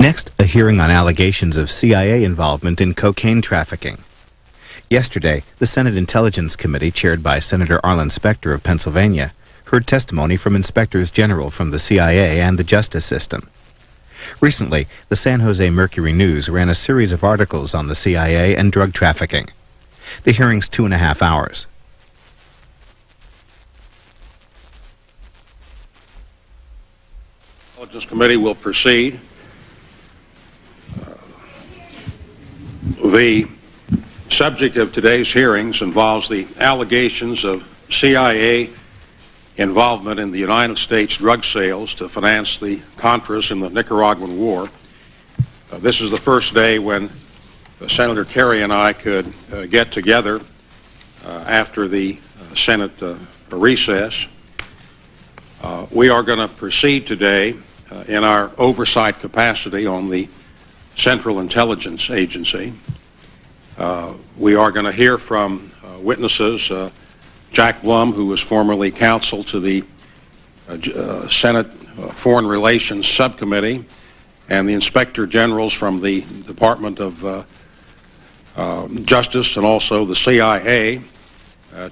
Next, a hearing on allegations of CIA involvement in cocaine trafficking. Yesterday, the Senate Intelligence Committee, chaired by Senator Arlen Specter of Pennsylvania, heard testimony from inspectors general from the CIA and the justice system. Recently, the San Jose Mercury News ran a series of articles on the CIA and drug trafficking. The hearing's 2.5 hours. The Intelligence Committee will proceed. The subject of today's hearings involves the allegations of CIA involvement in the United States drug sales to finance the Contras in the Nicaraguan War. This is the first day when Senator Kerry and I could get together after the Senate recess. We are going to proceed today in our oversight capacity on the Central Intelligence Agency. We are going to hear from witnesses, Jack Blum, who was formerly counsel to the Senate Foreign Relations Subcommittee, and the Inspector Generals from the Department of Justice and also the CIA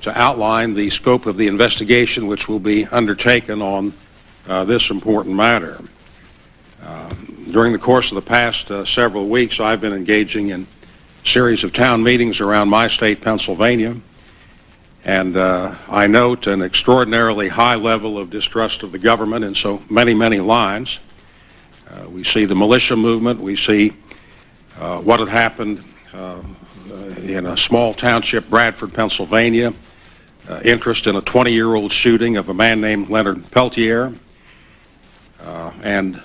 to outline the scope of the investigation which will be undertaken on this important matter. During the course of the past several weeks, I've been engaging in a series of town meetings around my state, Pennsylvania, and I note an extraordinarily high level of distrust of the government in so many, many lines. We see the militia movement. We see what had happened in a small township, Bradford, Pennsylvania, interest in a 20-year-old shooting of a man named Leonard Peltier. And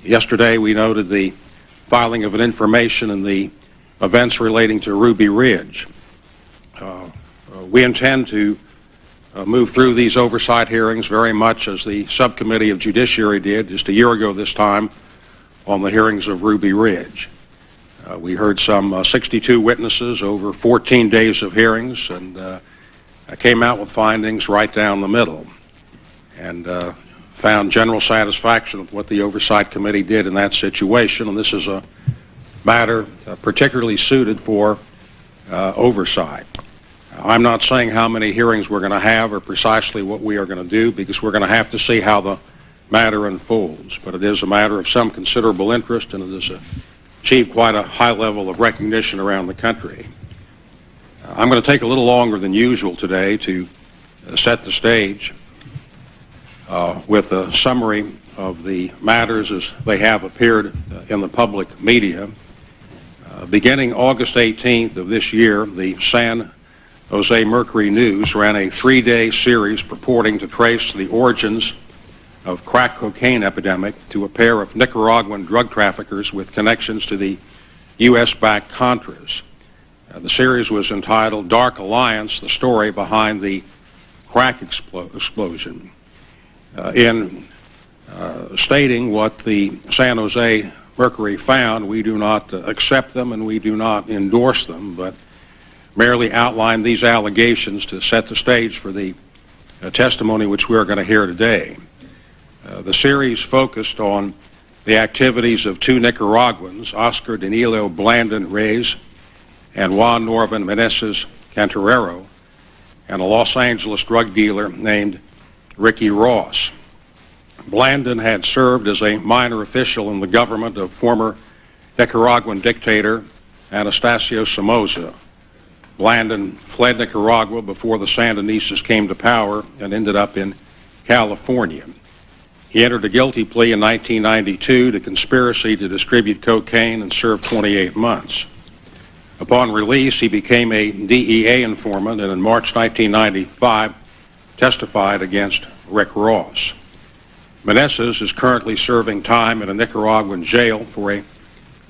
yesterday we noted the filing of an information in the events relating to Ruby Ridge. We intend to move through these oversight hearings very much as the Subcommittee of Judiciary did just a year ago this time on the hearings of Ruby Ridge. We heard some 62 witnesses over 14 days of hearings, and came out with findings right down the middle, and found general satisfaction with what the Oversight Committee did in that situation. And this is a matter particularly suited for oversight. I'm not saying how many hearings we're going to have or precisely what we are going to do, because we're going to have to see how the matter unfolds. But it is a matter of some considerable interest, and it has achieved quite a high level of recognition around the country. I'm going to take a little longer than usual today to set the stage with a summary of the matters as they have appeared in the public media. Beginning August 18th of this year, the San Jose Mercury News ran a 3-day series purporting to trace the origins of crack cocaine epidemic to a pair of Nicaraguan drug traffickers with connections to the U.S.-backed Contras. The series was entitled Dark Alliance, the story behind the crack explosion. In stating what the San Jose Mercury found, we do not accept them and we do not endorse them, but merely outline these allegations to set the stage for the testimony which we are going to hear today. The series focused on the activities of two Nicaraguans, Oscar Danilo Blandon Reyes and Juan Norvin Meneses Cantarero, and a Los Angeles drug dealer named Ricky Ross. Blandon had served as a minor official in the government of former Nicaraguan dictator Anastasio Somoza. Blandon fled Nicaragua before the Sandinistas came to power and ended up in California. He entered a guilty plea in 1992 to conspiracy to distribute cocaine and served 28 months. Upon release, he became a DEA informant, and in March 1995 testified against Rick Ross. Meneses is currently serving time in a Nicaraguan jail for a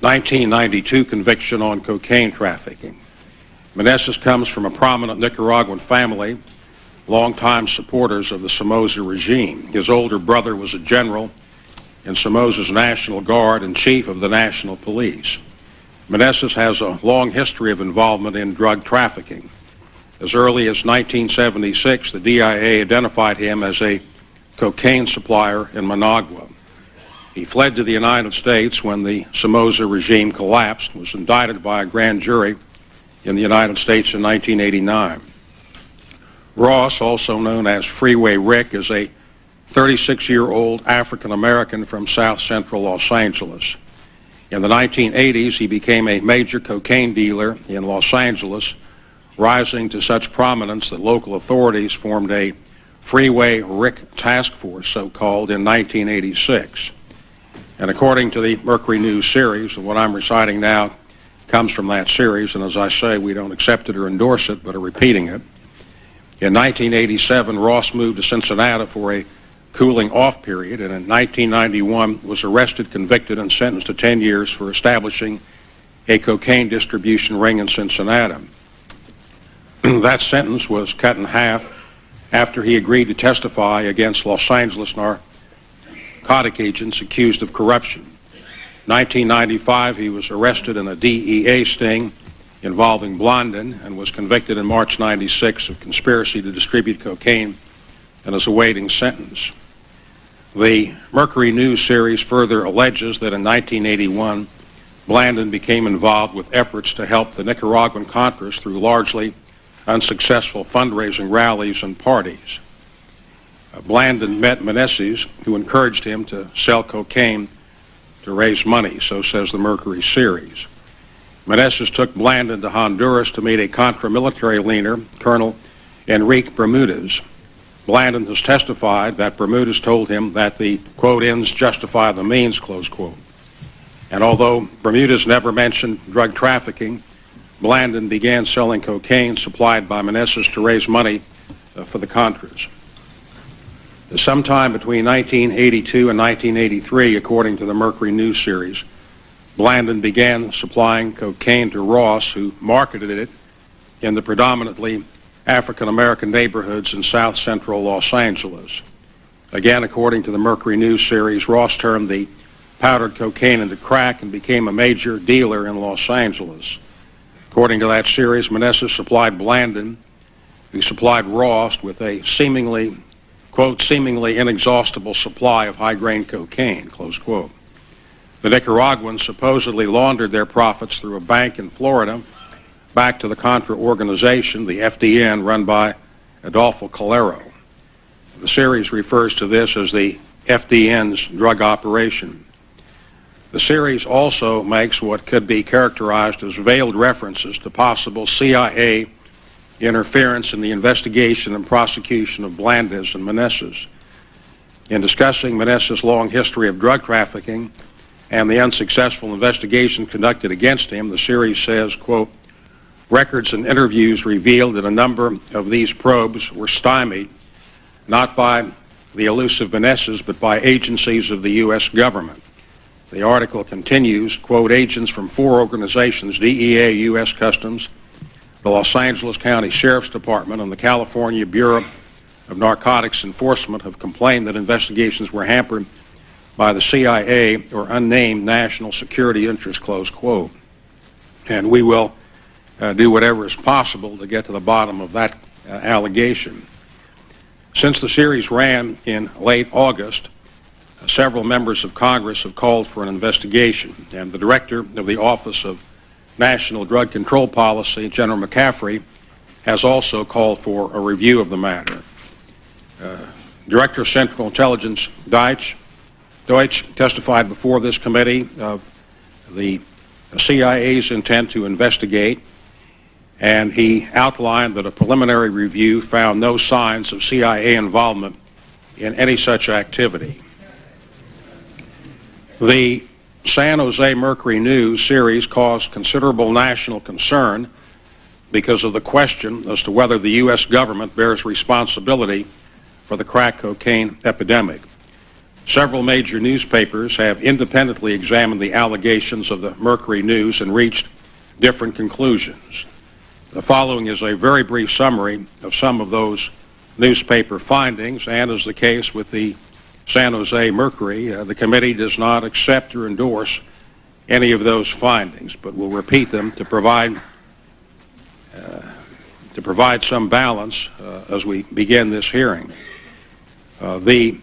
1992 conviction on cocaine trafficking. Meneses comes from a prominent Nicaraguan family, longtime supporters of the Somoza regime. His older brother was a general in Somoza's National Guard and chief of the National Police. Meneses has a long history of involvement in drug trafficking. As early as 1976, the DIA identified him as a cocaine supplier in Managua. He fled to the United States when the Somoza regime collapsed, was indicted by a grand jury in the United States in 1989. Ross, also known as Freeway Rick, is a 36-year-old African-American from South Central Los Angeles. In the 1980s, he became a major cocaine dealer in Los Angeles, rising to such prominence that local authorities formed a Freeway Rick Task Force, so-called, in 1986. And according to the Mercury News series, and what I'm reciting now comes from that series, and as I say, we don't accept it or endorse it, but are repeating it. In 1987, Ross moved to Cincinnati for a cooling off period, and in 1991 was arrested, convicted, and sentenced to 10 years for establishing a cocaine distribution ring in Cincinnati. That sentence was cut in half after he agreed to testify against Los Angeles narcotic agents accused of corruption. In 1995, he was arrested in a DEA sting involving Blondin and was convicted in March 96 of conspiracy to distribute cocaine and is awaiting sentence. The Mercury News series further alleges that in 1981, Blandon became involved with efforts to help the Nicaraguan Contras through largely unsuccessful fundraising rallies and parties. Blandon met Meneses, who encouraged him to sell cocaine to raise money, so says the Mercury series. Meneses took Blandon to Honduras to meet a Contra-military leader, Colonel Enrique Bermudez. Blandon has testified that Bermudez told him that the, quote, ends justify the means, close quote. And although Bermudez never mentioned drug trafficking, Blandon began selling cocaine supplied by Meneses to raise money for the Contras. Sometime between 1982 and 1983, according to the Mercury News series, Blandon began supplying cocaine to Ross, who marketed it in the predominantly African-American neighborhoods in South Central Los Angeles. Again, according to the Mercury News series, Ross turned the powdered cocaine into crack and became a major dealer in Los Angeles. According to that series, Meneses supplied Blandon, who supplied Ross with a seemingly, quote, seemingly inexhaustible supply of high-grain cocaine, close quote. The Nicaraguans supposedly laundered their profits through a bank in Florida back to the Contra organization, the FDN, run by Adolfo Calero. The series refers to this as the FDN's drug operation. The series also makes what could be characterized as veiled references to possible CIA interference in the investigation and prosecution of Blandon and Meneses. In discussing Meneses' long history of drug trafficking and the unsuccessful investigation conducted against him, the series says, quote, records and interviews revealed that a number of these probes were stymied not by the elusive Meneses but by agencies of the U.S. government. The article continues, quote, agents from 4 organizations, DEA, U.S. Customs, the Los Angeles County Sheriff's Department, and the California Bureau of Narcotics Enforcement have complained that investigations were hampered by the CIA or unnamed national security interest, close quote. And we will do whatever is possible to get to the bottom of that allegation. Since the series ran in late August, several members of Congress have called for an investigation, and the director of the Office of National Drug Control Policy, General McCaffrey, has also called for a review of the matter. Director of Central Intelligence Deutsch testified before this committee of the CIA's intent to investigate, and he outlined that a preliminary review found no signs of CIA involvement in any such activity. The San Jose Mercury News series caused considerable national concern because of the question as to whether the U.S. government bears responsibility for the crack cocaine epidemic. Several major newspapers have independently examined the allegations of the Mercury News and reached different conclusions. The following is a very brief summary of some of those newspaper findings, and as the case with the San Jose Mercury, the committee does not accept or endorse any of those findings, but will repeat them to provide some balance as we begin this hearing. The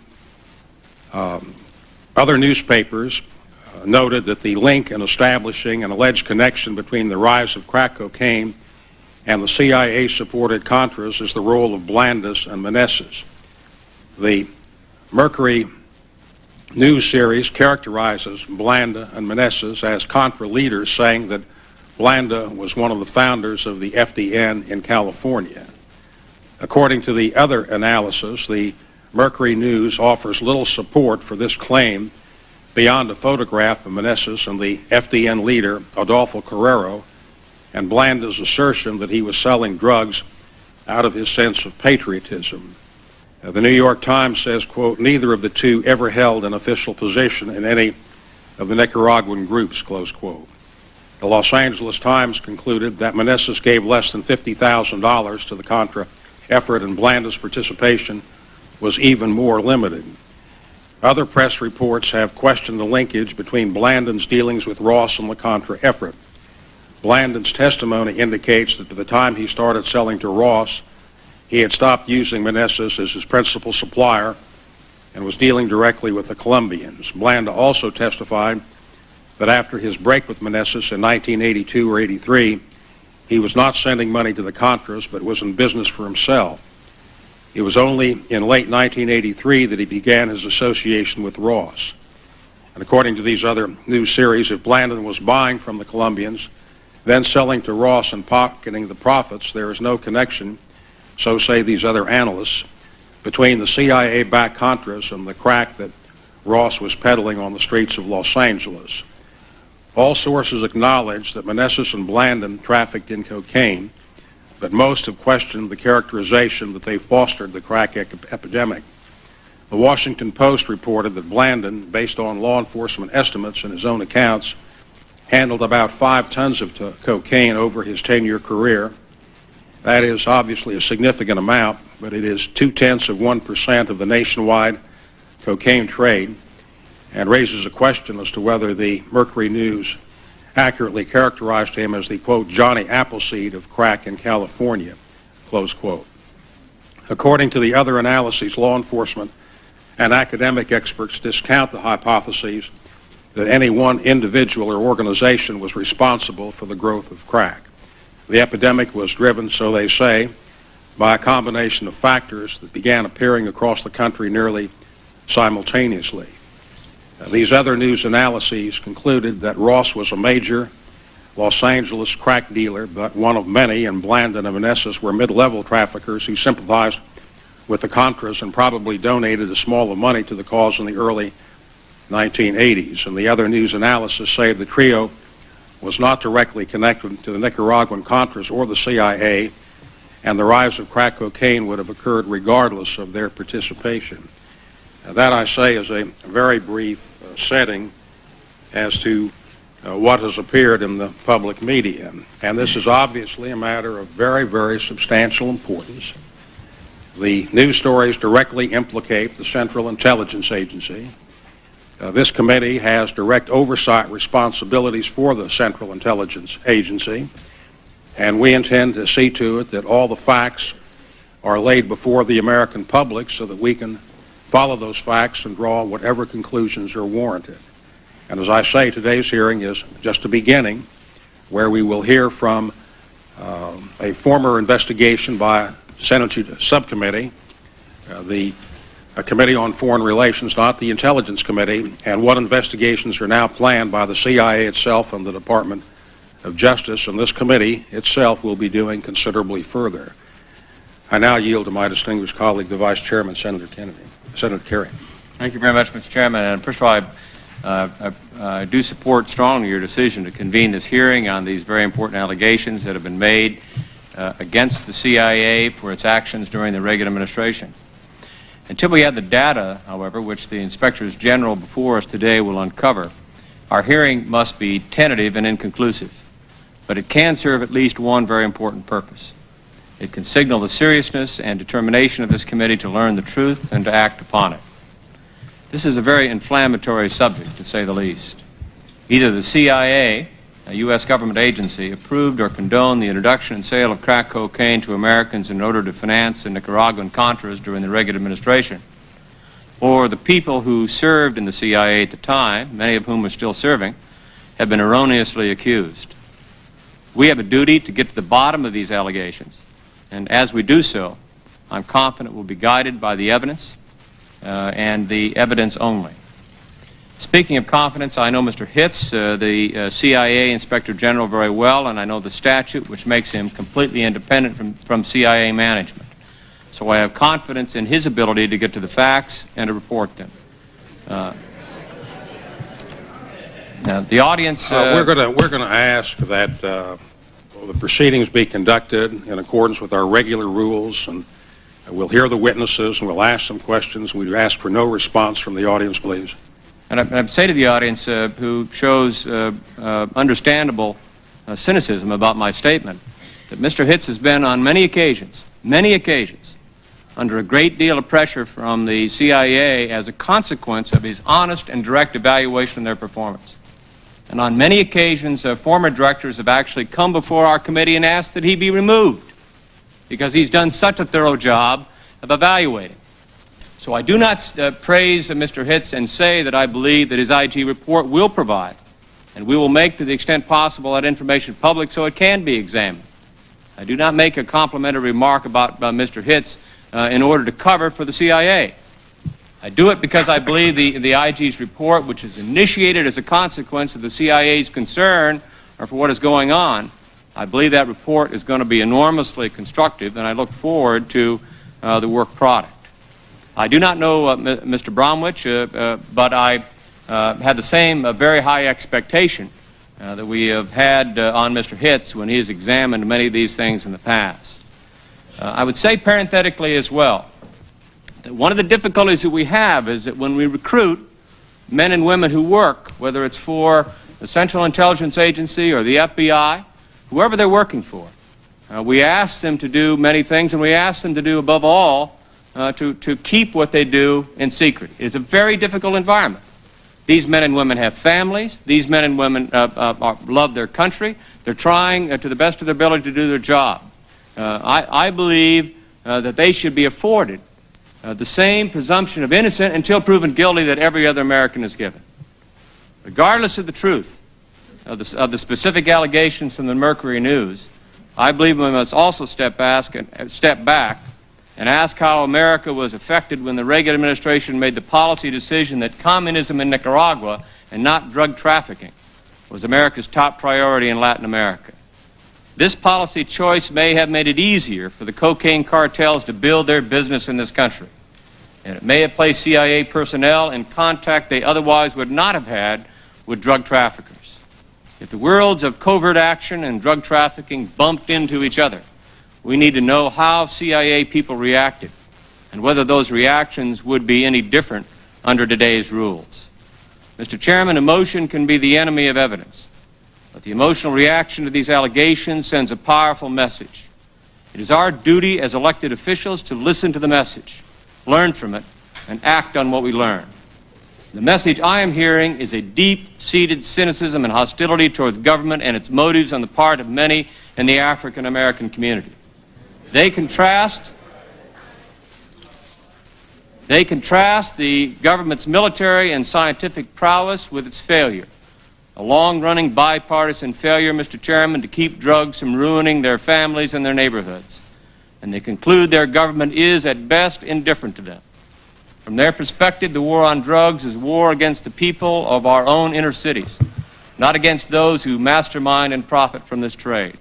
Other newspapers noted that the link in establishing an alleged connection between the rise of crack cocaine and the CIA-supported Contras is the role of Blandus and Meneses. The Mercury news series characterizes Blanda and Meneses as Contra leaders, saying that Blanda was one of the founders of the FDN in California. According to the other analysis, the Mercury News offers little support for this claim beyond a photograph of Meneses and the FDN leader, Adolfo Carrero, and Blanda's assertion that he was selling drugs out of his sense of patriotism. The New York Times says, quote, neither of the two ever held an official position in any of the Nicaraguan groups, close quote. The Los Angeles Times concluded that Meneses gave less than $50,000 to the Contra effort, and Blanda's participation was even more limited. Other press reports have questioned the linkage between Blandon's dealings with Ross and the Contra effort. Blandon's testimony indicates that by the time he started selling to Ross, he had stopped using Meneses as his principal supplier and was dealing directly with the Colombians. Blanda also testified that after his break with Meneses in 1982 or 83, he was not sending money to the Contras, but was in business for himself. It was only in late 1983 that he began his association with Ross. And according to these other news series, if Blandon was buying from the Colombians, then selling to Ross and pocketing the profits, there is no connection, so say these other analysts, between the CIA-backed Contras and the crack that Ross was peddling on the streets of Los Angeles. All sources acknowledge that Meneses and Blandon trafficked in cocaine, but most have questioned the characterization that they fostered the crack epidemic. The Washington Post reported that Blandon, based on law enforcement estimates and his own accounts, handled about 5 tons of cocaine over his 10-year career. That is obviously a significant amount, but it is 0.2% of the nationwide cocaine trade, and raises a question as to whether the Mercury News accurately characterized him as the, quote, Johnny Appleseed of crack in California, close quote. According to the other analyses, law enforcement and academic experts discount the hypotheses that any one individual or organization was responsible for the growth of crack. The epidemic was driven, so they say, by a combination of factors that began appearing across the country nearly simultaneously. These other news analyses concluded that Ross was a major Los Angeles crack dealer, but one of many, and Blandon and Meneses were mid-level traffickers who sympathized with the Contras and probably donated a small amount of money to the cause in the early 1980s. And the other news analysis say the trio was not directly connected to the Nicaraguan Contras or the CIA, and the rise of crack cocaine would have occurred regardless of their participation. That, I say, is a very brief setting as to what has appeared in the public media. And this is obviously a matter of very, very substantial importance. The news stories directly implicate the Central Intelligence Agency. This committee has direct oversight responsibilities for the Central Intelligence Agency, and we intend to see to it that all the facts are laid before the American public so that we can follow those facts and draw whatever conclusions are warranted. And as I say, today's hearing is just a beginning, where we will hear from a former investigation by a Senate subcommittee, the Committee on Foreign Relations, not the Intelligence Committee, and what investigations are now planned by the CIA itself and the Department of Justice, and this committee itself will be doing considerably further. I now yield to my distinguished colleague, the Vice Chairman, Senator Kerry. Thank you very much, Mr. Chairman. And first of all, I do support strongly your decision to convene this hearing on these very important allegations that have been made against the CIA for its actions during the Reagan administration. Until we have the data, however, which the Inspectors General before us today will uncover, our hearing must be tentative and inconclusive. But it can serve at least one very important purpose. It can signal the seriousness and determination of this committee to learn the truth and to act upon it. This is a very inflammatory subject, to say the least. Either the CIA, a U.S. government agency, approved or condoned the introduction and sale of crack cocaine to Americans in order to finance the Nicaraguan Contras during the Reagan administration, or the people who served in the CIA at the time, many of whom are still serving, have been erroneously accused. We have a duty to get to the bottom of these allegations, and as we do so, I'm confident we'll be guided by the evidence and the evidence only. Speaking of confidence, I know Mr. Hitz, the CIA Inspector General, very well, and I know the statute which makes him completely independent from CIA management. So I have confidence in his ability to get to the facts and to report them. Now, the audience... we're going to ask that the proceedings be conducted in accordance with our regular rules, and we'll hear the witnesses and we'll ask some questions. We ask for no response from the audience, please. And I'd say to the audience who shows understandable cynicism about my statement that Mr. Hitz has been on many occasions, under a great deal of pressure from the CIA as a consequence of his honest and direct evaluation of their performance. And on many occasions, former directors have actually come before our committee and asked that he be removed because he's done such a thorough job of evaluating. So I do not praise Mr. Hitz and say that I believe that his IG report will provide, and we will make to the extent possible that information public so it can be examined. I do not make a complimentary remark about Mr. Hitz in order to cover for the CIA. I do it because I believe the IG's report, which is initiated as a consequence of the CIA's concern or for what is going on, I believe that report is going to be enormously constructive, and I look forward to the work product. I do not know Mr. Bromwich, but I had the same very high expectation that we have had on Mr. Hitz when he has examined many of these things in the past. I would say parenthetically as well that one of the difficulties that we have is that when we recruit men and women who work, whether it's for the Central Intelligence Agency or the FBI, whoever they're working for, we ask them to do many things, and we ask them to do, above all, to keep what they do in secret. It's a very difficult environment. These men and women have families. These men and women love their country. They're trying to the best of their ability to do their job. I believe that they should be afforded the same presumption of innocence until proven guilty that every other American is given. Regardless of the truth of the specific allegations from the Mercury News, I believe we must also step back and ask how America was affected when the Reagan administration made the policy decision that communism in Nicaragua and not drug trafficking was America's top priority in Latin America. This policy choice may have made it easier for the cocaine cartels to build their business in this country, and it may have placed CIA personnel in contact they otherwise would not have had with drug traffickers. If the worlds of covert action and drug trafficking bumped into each other, we need to know how CIA people reacted and whether those reactions would be any different under today's rules. Mr. Chairman, emotion can be the enemy of evidence, but the emotional reaction to these allegations sends a powerful message. It is our duty as elected officials to listen to the message, learn from it, and act on what we learn. The message I am hearing is a deep-seated cynicism and hostility towards government and its motives on the part of many in the African American community. They contrast the government's military and scientific prowess with its failure, a long-running bipartisan failure, Mr. Chairman, to keep drugs from ruining their families and their neighborhoods. And they conclude their government is, at best, indifferent to them. From their perspective, the war on drugs is war against the people of our own inner cities, not against those who mastermind and profit from this trade.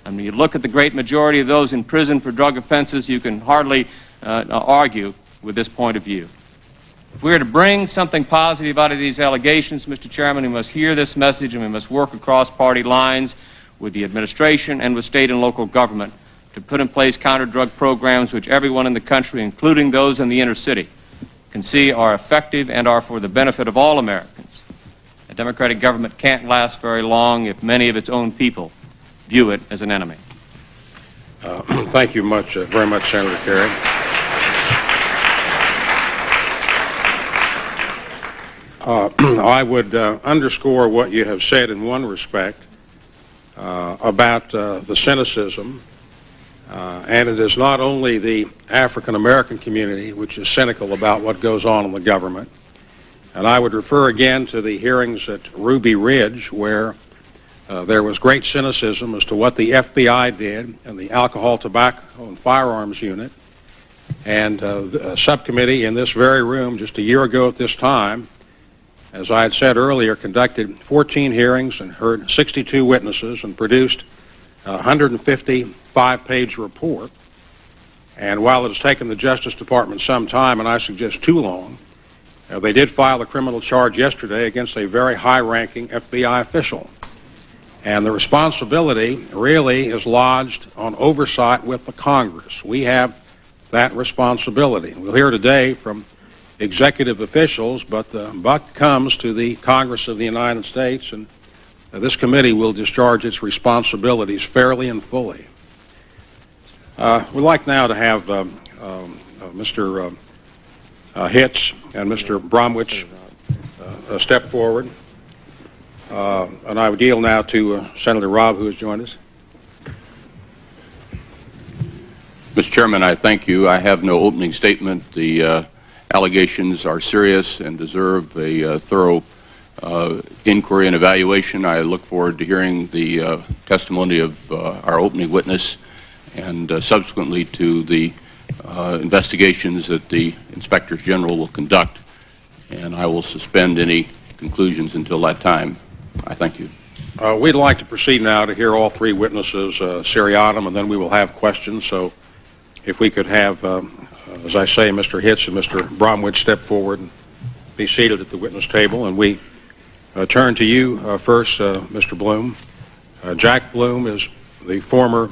And when you look at the great majority of those in prison for drug offenses, you can hardly argue with this point of view. If we are to bring something positive out of these allegations, Mr. Chairman, we must hear this message, and we must work across party lines with the administration and with state and local government to put in place counter-drug programs which everyone in the country, including those in the inner city, can see are effective and are for the benefit of all Americans. A democratic government can't last very long if many of its own people view it as an enemy. Thank you very much, Senator Kerry. I would underscore what you have said in one respect about the cynicism And it is not only the African American community which is cynical about what goes on in the government. And I would refer again to the hearings at Ruby Ridge, where there was great cynicism as to what the FBI did and the Alcohol, Tobacco, and Firearms Unit. And a subcommittee in this very room just a year ago at this time, as I had said earlier, conducted 14 hearings and heard 62 witnesses and produced a 155-page report. And while it has taken the Justice Department some time, and I suggest too long, they did file a criminal charge yesterday against a very high-ranking FBI official. And the responsibility really is lodged on oversight with the Congress. We have that responsibility. We'll hear today from executive officials, but the buck comes to the Congress of the United States, and this committee will discharge its responsibilities fairly and fully. We'd like now to have Mr. Hitz and Mr. Bromwich step forward. And I would yield now to Senator Robb, who has joined us. Mr. Chairman, I thank you. I have no opening statement. The allegations are serious and deserve a thorough inquiry and evaluation. I look forward to hearing the testimony of our opening witness and subsequently to the investigations that the Inspectors General will conduct, and I will suspend any conclusions until that time. I thank you. We'd like to proceed now to hear all three witnesses seriatim, and then we will have questions. So if we could have, as I say, Mr. Hitz and Mr. Bromwich step forward and be seated at the witness table. And we turn to you first, Mr. Bloom. Jack Bloom is the former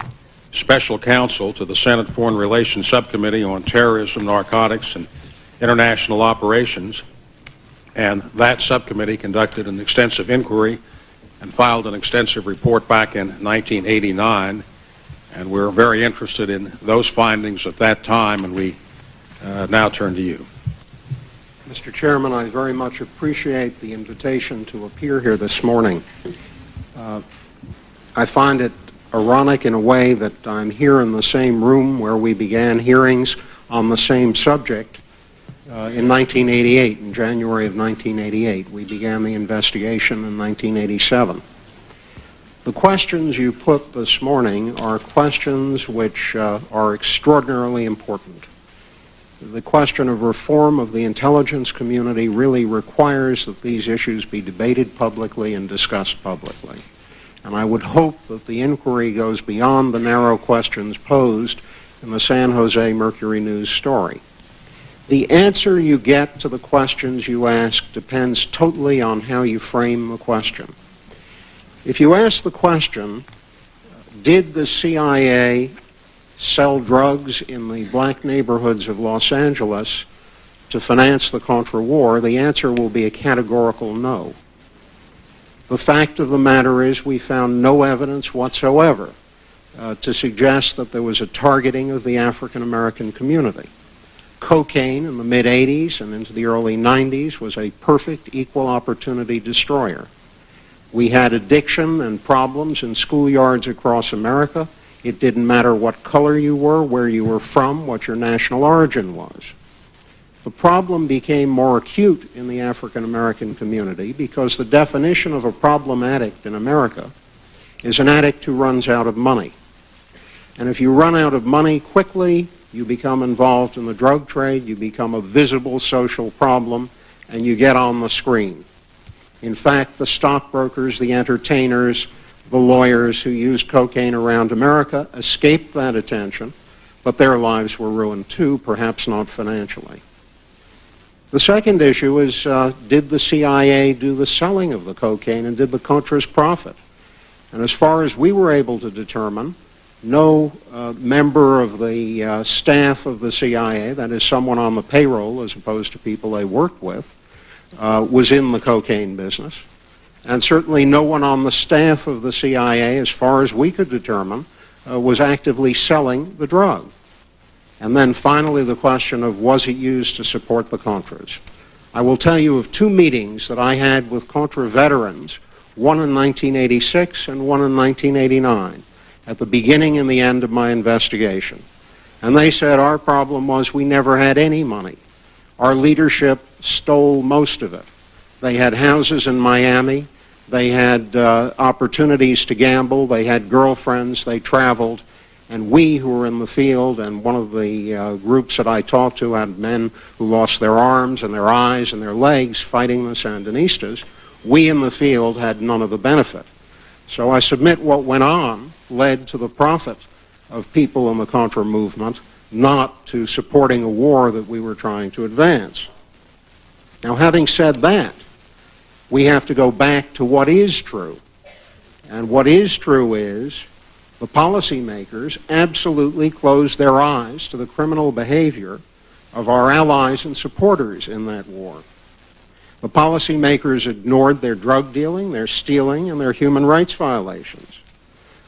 special counsel to the Senate Foreign Relations Subcommittee on Terrorism, Narcotics, and International Operations. And that subcommittee conducted an extensive inquiry and filed an extensive report back in 1989. And we're very interested in those findings at that time, and we now turn to you. Mr. Chairman, I very much appreciate the invitation to appear here this morning. I find it ironic in a way that I'm here in the same room where we began hearings on the same subject in 1988, in January of 1988. We began the investigation in 1987. The questions you put this morning are questions which are extraordinarily important. The question of reform of the intelligence community really requires that these issues be debated publicly and discussed publicly. And I would hope that the inquiry goes beyond the narrow questions posed in the San Jose Mercury News story. The answer you get to the questions you ask depends totally on how you frame the question. If you ask the question, did the CIA sell drugs in the black neighborhoods of Los Angeles to finance the Contra War, the answer will be a categorical no. The fact of the matter is we found no evidence whatsoever to suggest that there was a targeting of the African American community. Cocaine in the mid-'80s and into the early '90s was a perfect equal opportunity destroyer. We had addiction and problems in schoolyards across America. It didn't matter what color you were, where you were from, what your national origin was. The problem became more acute in the African American community because the definition of a problem addict in America is an addict who runs out of money. And if you run out of money quickly, you become involved in the drug trade, you become a visible social problem, and you get on the screen. In fact, the stockbrokers, the entertainers, the lawyers who used cocaine around America escaped that attention, but their lives were ruined too, perhaps not financially. The second issue is, did the CIA do the selling of the cocaine, and did the Contras profit? And as far as we were able to determine, no member of the staff of the CIA, that is someone on the payroll as opposed to people they worked with, was in the cocaine business. And certainly no one on the staff of the CIA, as far as we could determine, was actively selling the drug. And then finally the question of, was it used to support the Contras? I will tell you of two meetings that I had with Contra veterans, one in 1986 and one in 1989. at the beginning and the end of my investigation. And they said our problem was we never had any money. Our leadership stole most of it. They had houses in Miami. They had opportunities to gamble. They had girlfriends. They traveled. And we who were in the field, and one of the groups that I talked to had men who lost their arms and their eyes and their legs fighting the Sandinistas. We in the field had none of the benefit. So I submit what went on led to the profit of people in the Contra movement, not to supporting a war that we were trying to advance. Now, having said that, we have to go back to what is true. And what is true is the policymakers absolutely closed their eyes to the criminal behavior of our allies and supporters in that war. The policymakers ignored their drug dealing, their stealing, and their human rights violations.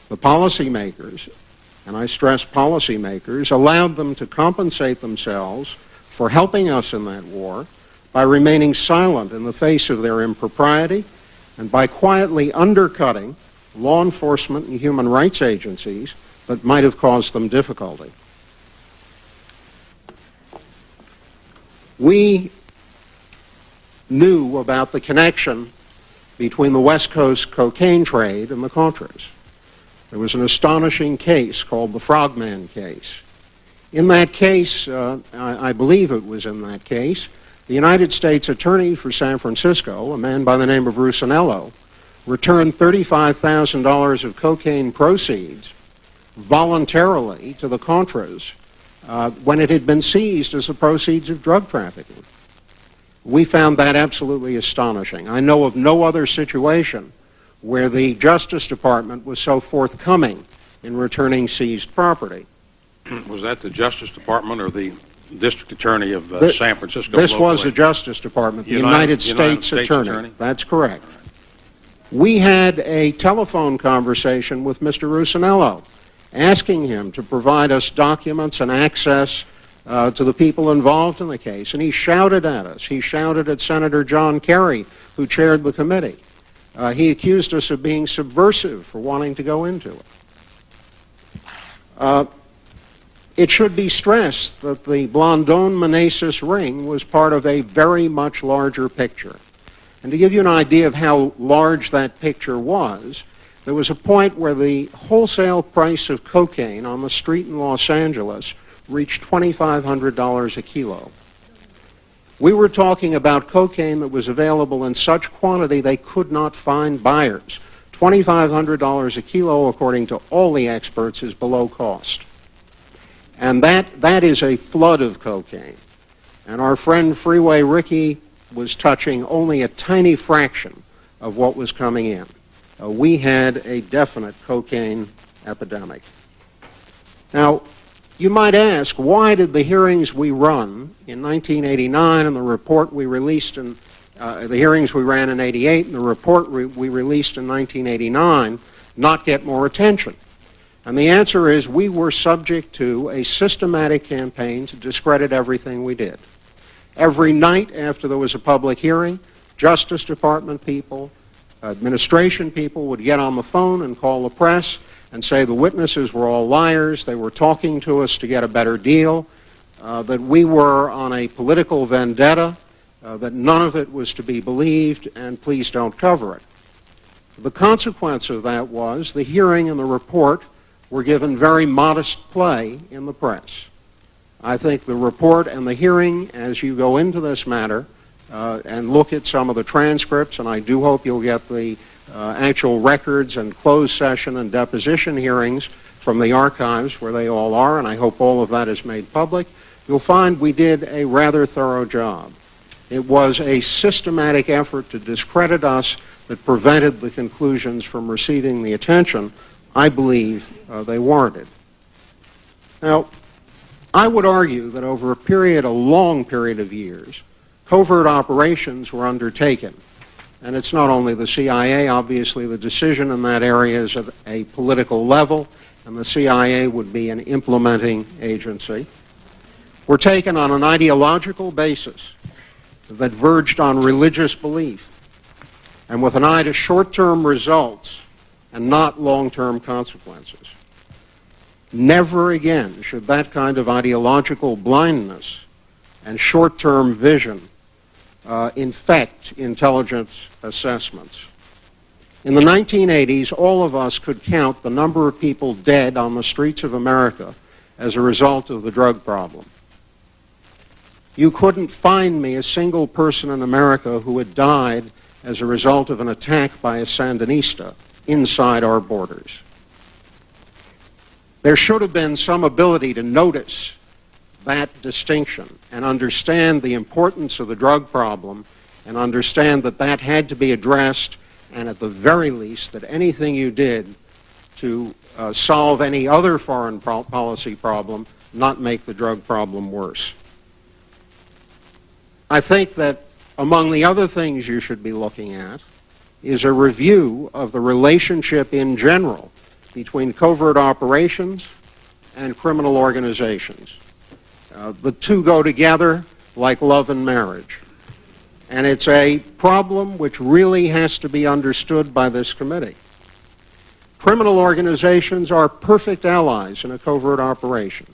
The policymakers, and I stress policymakers, allowed them to compensate themselves for helping us in that war by remaining silent in the face of their impropriety and by quietly undercutting law enforcement and human rights agencies that might have caused them difficulty. We knew about the connection between the West Coast cocaine trade and the Contras. There was an astonishing case called the Frogman case. In that case, I believe it was in that case, the United States Attorney for San Francisco, a man by the name of Rusinello, returned $35,000 of cocaine proceeds voluntarily to the Contras when it had been seized as the proceeds of drug trafficking. We found that absolutely astonishing. I know of no other situation where the Justice Department was so forthcoming in returning seized property. Was that the Justice Department or the District Attorney of San Francisco? This was the Justice Department, the United States Attorney. That's correct. We had a telephone conversation with Mr. Rusinello, asking him to provide us documents and access to the people involved in the case, and he shouted at us. He shouted at Senator John Kerry, who chaired the committee. He accused us of being subversive for wanting to go into it. It should be stressed that the Blandón-Meneses ring was part of a very much larger picture. And to give you an idea of how large that picture was, there was a point where the wholesale price of cocaine on the street in Los Angeles reached $2,500 a kilo. We were talking about cocaine that was available in such quantity they could not find buyers. $2,500 a kilo, according to all the experts, is below cost. And that is a flood of cocaine. And our friend Freeway Ricky was touching only a tiny fraction of what was coming in. We had a definite cocaine epidemic. Now, you might ask, why did the hearings we run in 1989 and the report we released in, the hearings we ran in 88 and the report we released in 1989 not get more attention? And the answer is we were subject to a systematic campaign to discredit everything we did. Every night after there was a public hearing, Justice Department people, administration people would get on the phone and call the press and say the witnesses were all liars, they were talking to us to get a better deal, that we were on a political vendetta, that none of it was to be believed, and please don't cover it. The consequence of that was the hearing and the report were given very modest play in the press. I think the report and the hearing, as you go into this matter and look at some of the transcripts, and I do hope you'll get the actual records and closed session and deposition hearings from the archives where they all are, and I hope all of that is made public, you'll find we did a rather thorough job. It was a systematic effort to discredit us that prevented the conclusions from receiving the attention I believe they warranted. Now, I would argue that over a long period of years, covert operations were undertaken. And it's not only the CIA, obviously the decision in that area is at a political level, and the CIA would be an implementing agency, were taken on an ideological basis that verged on religious belief, and with an eye to short-term results and not long-term consequences. Never again should that kind of ideological blindness and short-term vision infect intelligence assessments. In the 1980s, all of us could count the number of people dead on the streets of America as a result of the drug problem. You couldn't find me a single person in America who had died as a result of an attack by a Sandinista inside our borders. There should have been some ability to notice that distinction and understand the importance of the drug problem and understand that that had to be addressed, and at the very least that anything you did to solve any other foreign policy problem not make the drug problem worse. I think that among the other things you should be looking at is a review of the relationship in general between covert operations and criminal organizations. The two go together like love and marriage. And it's a problem which really has to be understood by this committee. Criminal organizations are perfect allies in a covert operation.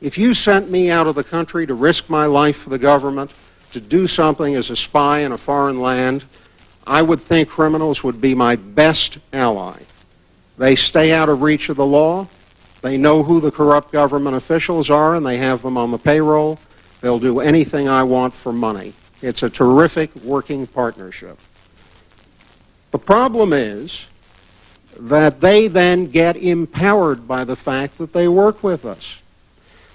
If you sent me out of the country to risk my life for the government, to do something as a spy in a foreign land, I would think criminals would be my best ally. They stay out of reach of the law. They know who the corrupt government officials are, and they have them on the payroll. They'll do anything I want for money. It's a terrific working partnership. The problem is that they then get empowered by the fact that they work with us.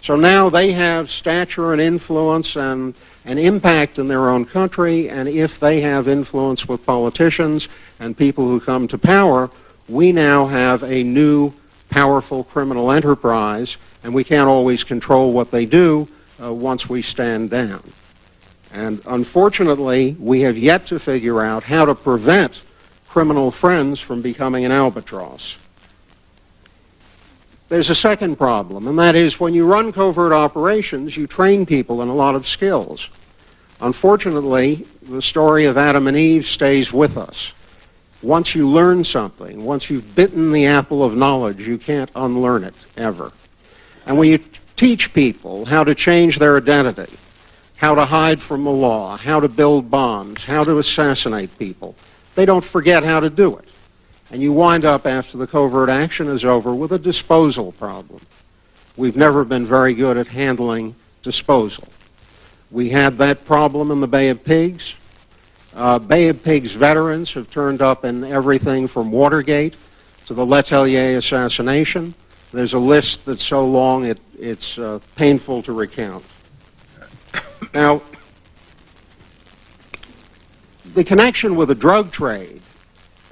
So now they have stature and influence and an impact in their own country, and if they have influence with politicians and people who come to power, we now have a new powerful criminal enterprise, and we can't always control what they do once we stand down. And unfortunately, we have yet to figure out how to prevent criminal friends from becoming an albatross. There's a second problem, and that is when you run covert operations, you train people in a lot of skills. Unfortunately, the story of Adam and Eve stays with us. Once you learn something, once you've bitten the apple of knowledge, you can't unlearn it, ever. And when you teach people how to change their identity, how to hide from the law, how to build bombs, how to assassinate people, they don't forget how to do it. And you wind up, after the covert action is over, with a disposal problem. We've never been very good at handling disposal. We had that problem in the Bay of Pigs. Bay of Pigs veterans have turned up in everything from Watergate to the Letelier assassination. There's a list that's so long it's painful to recount. Now, the connection with the drug trade,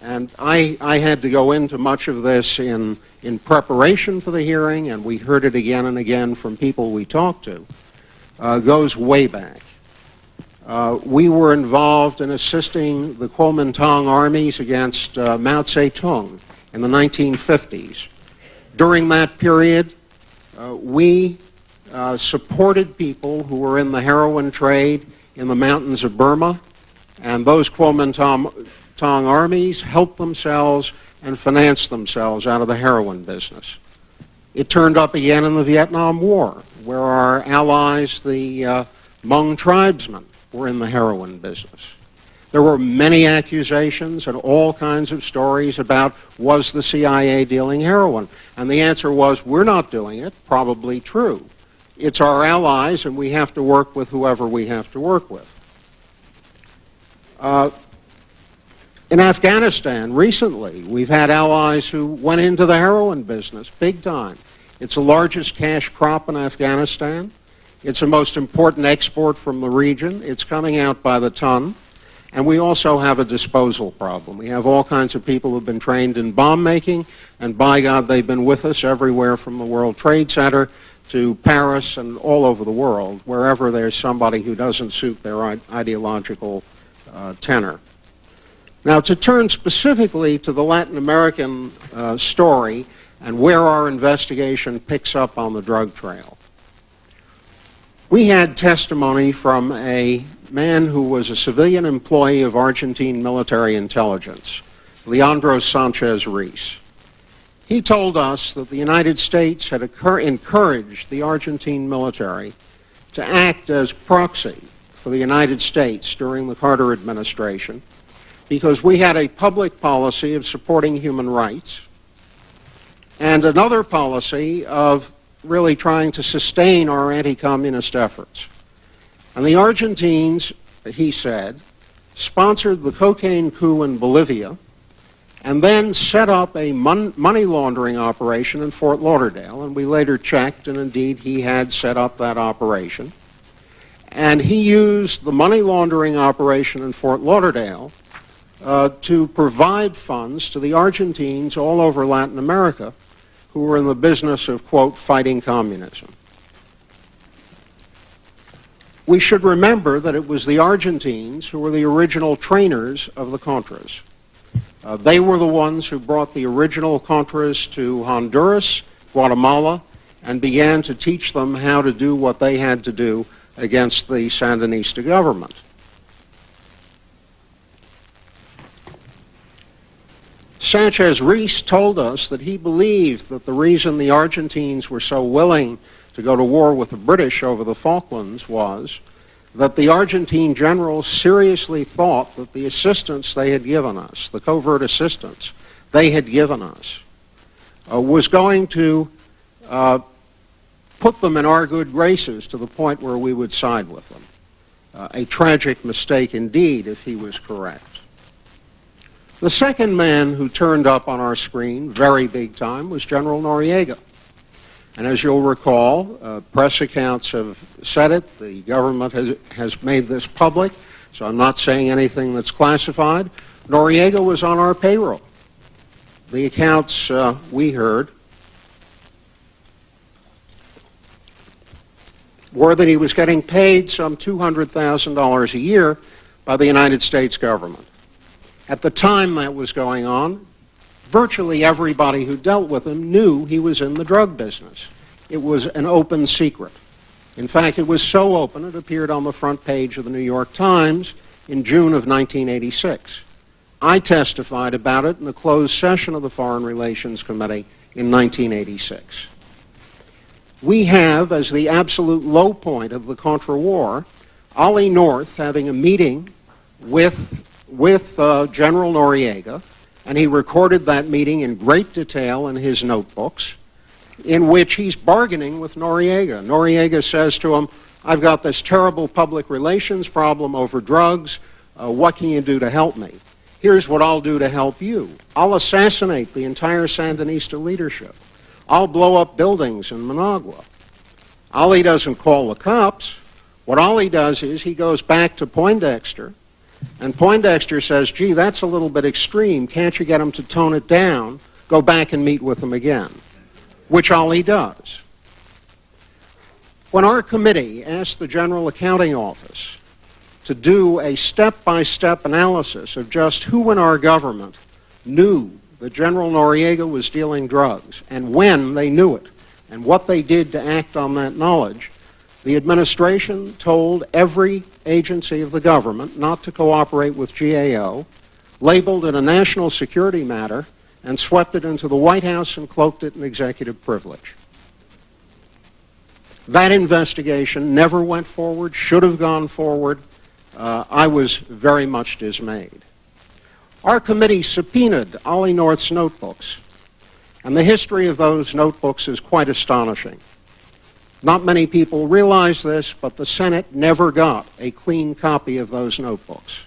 and I had to go into much of this in preparation for the hearing, and we heard it again and again from people we talked to, goes way back. We were involved in assisting the Kuomintang armies against Mao Zedong in the 1950s. During that period, we supported people who were in the heroin trade in the mountains of Burma, and those Kuomintang armies helped themselves and financed themselves out of the heroin business. It turned up again in the Vietnam War, where our allies, the Hmong tribesmen, were in the heroin business. There were many accusations and all kinds of stories about, was the CIA dealing heroin? And the answer was, we're not doing it. Probably true. It's our allies, and we have to work with whoever we have to work with. In Afghanistan, recently, we've had allies who went into the heroin business big time. It's the largest cash crop in Afghanistan. It's the most important export from the region. It's coming out by the ton. And we also have a disposal problem. We have all kinds of people who've been trained in bomb making, and by God, they've been with us everywhere from the World Trade Center to Paris and all over the world, wherever there's somebody who doesn't suit their ideological tenor. Now, to turn specifically to the Latin American story and where our investigation picks up on the drug trail. We had testimony from a man who was a civilian employee of Argentine military intelligence, Leandro Sanchez Reis. He told us that the United States had encouraged the Argentine military to act as proxy for the United States during the Carter administration because we had a public policy of supporting human rights and another policy of really trying to sustain our anti-communist efforts. And the Argentines, he said, sponsored the cocaine coup in Bolivia and then set up a money laundering operation in Fort Lauderdale, and we later checked, and indeed he had set up that operation. And he used the money laundering operation in Fort Lauderdale to provide funds to the Argentines all over Latin America who were in the business of, quote, fighting communism. We should remember that it was the Argentines who were the original trainers of the Contras. They were the ones who brought the original Contras to Honduras, Guatemala, and began to teach them how to do what they had to do against the Sandinista government. Sanchez-Reese told us that he believed that the reason the Argentines were so willing to go to war with the British over the Falklands was that the Argentine generals seriously thought that the assistance they had given us, the covert assistance they had given us, was going to put them in our good graces to the point where we would side with them. A tragic mistake indeed, if he was correct. The second man who turned up on our screen, very big time, was General Noriega. And as you'll recall, press accounts have said it, the government has made this public, so I'm not saying anything that's classified. Noriega was on our payroll. The accounts we heard were that he was getting paid some $200,000 a year by the United States government. At the time that was going on, virtually everybody who dealt with him knew he was in the drug business. It was an open secret. In fact, it was so open it appeared on the front page of the New York Times in June of 1986. I testified about it in the closed session of the Foreign Relations Committee in 1986. We have, as the absolute low point of the Contra War, Ollie North having a meeting with General Noriega, and he recorded that meeting in great detail in his notebooks, in which he's bargaining with Noriega. Noriega says to him, I've got this terrible public relations problem over drugs. What can you do to help me? Here's what I'll do to help you. I'll assassinate the entire Sandinista leadership. I'll blow up buildings in Managua. Ollie doesn't call the cops. What Ollie does is he goes back to Poindexter, and Poindexter says, gee, that's a little bit extreme. Can't you get him to tone it down? Go back and meet with him again, which Ollie does. When our committee asked the General Accounting Office to do a step-by-step analysis of just who in our government knew that General Noriega was dealing drugs and when they knew it and what they did to act on that knowledge, the administration told every agency of the government not to cooperate with GAO, labeled it a national security matter, and swept it into the White House and cloaked it in executive privilege. That investigation never went forward, should have gone forward. I was very much dismayed. Our committee subpoenaed Ollie North's notebooks, and the history of those notebooks is quite astonishing. Not many people realize this, but the Senate never got a clean copy of those notebooks.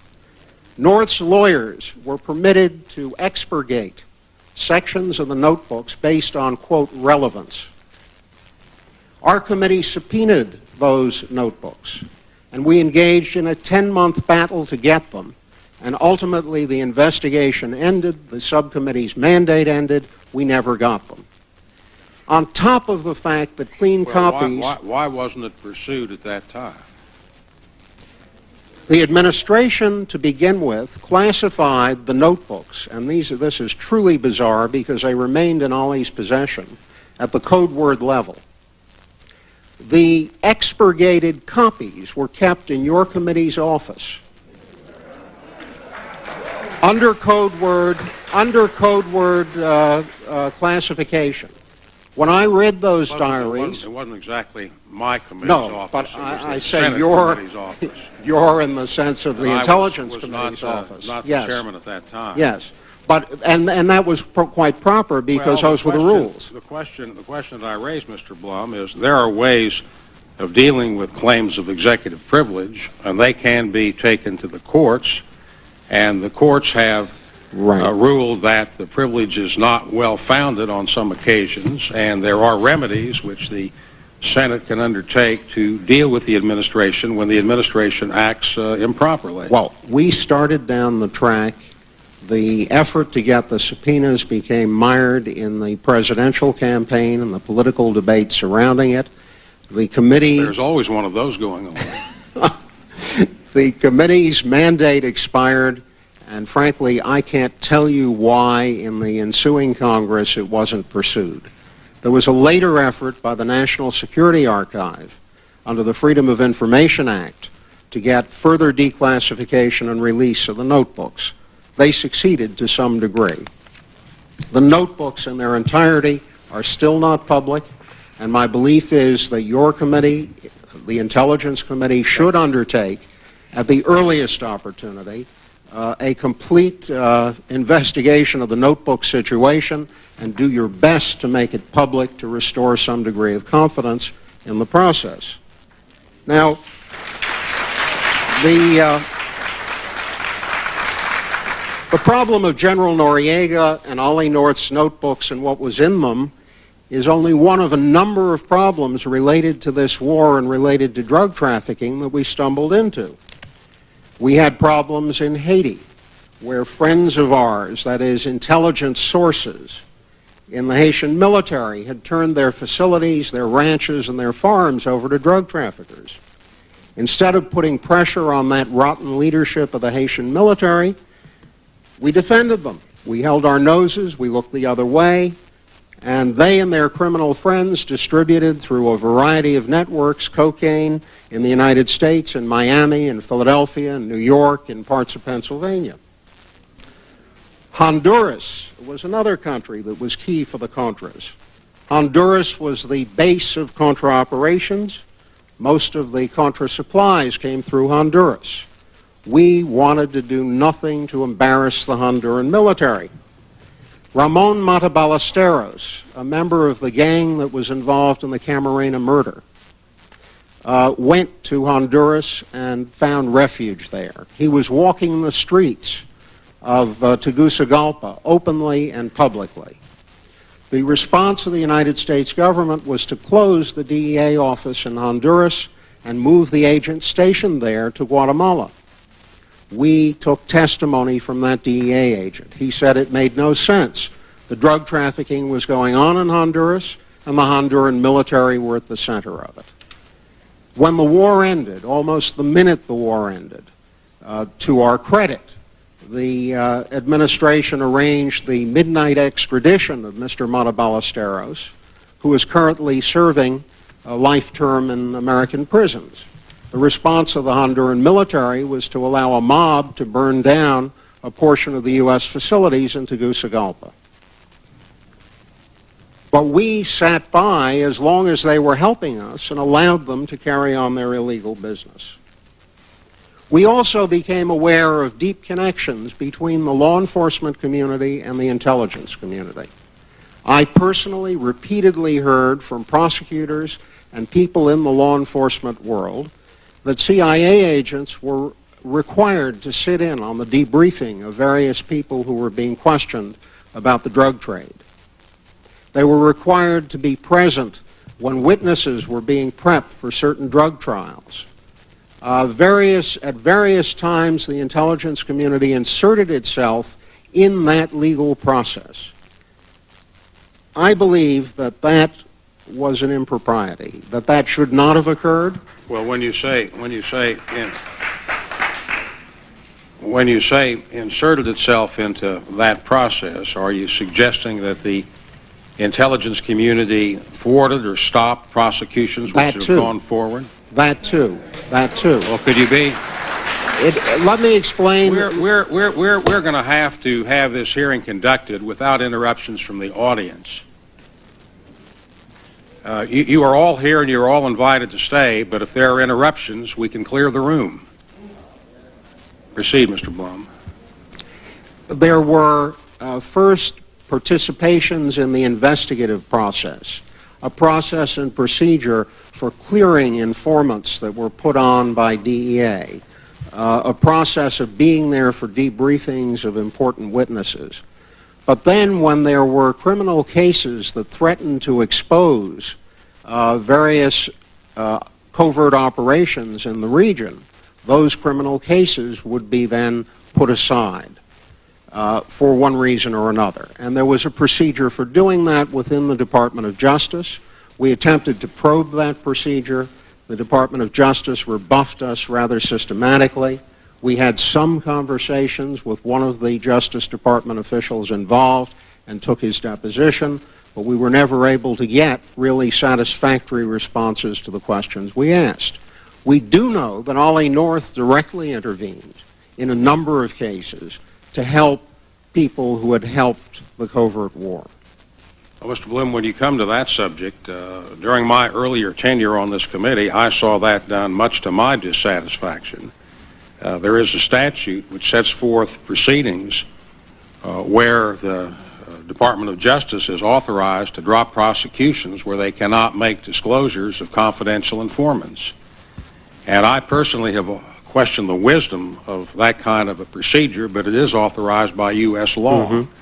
North's lawyers were permitted to expurgate sections of the notebooks based on, quote, relevance. Our committee subpoenaed those notebooks, and we engaged in a 10-month battle to get them, and ultimately the investigation ended, the subcommittee's mandate ended, we never got them. On top of the fact that clean copies... Why wasn't it pursued at that time? The administration, to begin with, classified the notebooks, and this is truly bizarre because they remained in Ollie's possession at the code word level. The expurgated copies were kept in your committee's office. under code word classification. When I read those diaries, it wasn't exactly my committee's but office. I say Senate you're committee's office. you're in the sense of the Intelligence was Committee's office. Not the yes. chairman at that time. Yes, but and that was quite proper because those were the rules. The question that I raised, Mr. Blum, is there are ways of dealing with claims of executive privilege, and they can be taken to the courts, and the courts have ruled that the privilege is not well-founded on some occasions, and there are remedies which the Senate can undertake to deal with the administration when the administration acts improperly. Well, we started down the track. The effort to get the subpoenas became mired in the presidential campaign and the political debate surrounding it. The committee... There's always one of those going on. The committee's mandate expired, and frankly, I can't tell you why in the ensuing Congress it wasn't pursued. There was a later effort by the National Security Archive under the Freedom of Information Act to get further declassification and release of the notebooks. They succeeded to some degree. The notebooks in their entirety are still not public, and my belief is that your committee, the Intelligence Committee, should undertake at the earliest opportunity a complete investigation of the notebook situation and do your best to make it public to restore some degree of confidence in the process. Now, the problem of General Noriega and Ollie North's notebooks and what was in them is only one of a number of problems related to this war and related to drug trafficking that we stumbled into. We had problems in Haiti, where friends of ours, that is, intelligence sources in the Haitian military, had turned their facilities, their ranches, and their farms over to drug traffickers. Instead of putting pressure on that rotten leadership of the Haitian military, we defended them. We held our noses, we looked the other way, and they and their criminal friends distributed through a variety of networks cocaine in the United States, in Miami, in Philadelphia, in New York, in parts of Pennsylvania. Honduras was another country that was key for the Contras. Honduras was the base of Contra operations. Most of the Contra supplies came through Honduras. We wanted to do nothing to embarrass the Honduran military. Ramon Mata Ballesteros, a member of the gang that was involved in the Camarena murder, went to Honduras and found refuge there. He was walking the streets of Tegucigalpa openly and publicly. The response of the United States government was to close the DEA office in Honduras and move the agent stationed there to Guatemala. We took testimony from that DEA agent. He said it made no sense. The drug trafficking was going on in Honduras, and the Honduran military were at the center of it. When the war ended, almost the minute the war ended, to our credit, the administration arranged the midnight extradition of Mr. Mata Ballesteros, who is currently serving a life term in American prisons. The response of the Honduran military was to allow a mob to burn down a portion of the U.S. facilities in Tegucigalpa. But we sat by as long as they were helping us and allowed them to carry on their illegal business. We also became aware of deep connections between the law enforcement community and the intelligence community. I personally repeatedly heard from prosecutors and people in the law enforcement world that CIA agents were required to sit in on the debriefing of various people who were being questioned about the drug trade. They were required to be present when witnesses were being prepped for certain drug trials. At various times, the intelligence community inserted itself in that legal process. I believe that that was an impropriety, that should not have occurred. Well, when you say inserted itself into that process, are you suggesting that the intelligence community thwarted or stopped prosecutions which have gone forward? That too. Well, could you be Let me explain. We're going to have this hearing conducted without interruptions from the audience. You are all here and you're all invited to stay, but if there are interruptions, we can clear the room. Proceed, Mr. Blum. There were first participations in the investigative process, a process and procedure for clearing informants that were put on by DEA, a process of being there for debriefings of important witnesses. But then when there were criminal cases that threatened to expose various covert operations in the region, those criminal cases would be then put aside for one reason or another. And there was a procedure for doing that within the Department of Justice. We attempted to probe that procedure. The Department of Justice rebuffed us rather systematically. We had some conversations with one of the Justice Department officials involved and took his deposition, but we were never able to get really satisfactory responses to the questions we asked. We do know that Ollie North directly intervened in a number of cases to help people who had helped the covert war. Well, Mr. Bloom, when you come to that subject, during my earlier tenure on this committee, I saw that done much to my dissatisfaction. There is a statute which sets forth proceedings where the Department of Justice is authorized to drop prosecutions where they cannot make disclosures of confidential informants. And I personally have questioned the wisdom of that kind of a procedure, but it is authorized by U.S. law. Mm-hmm.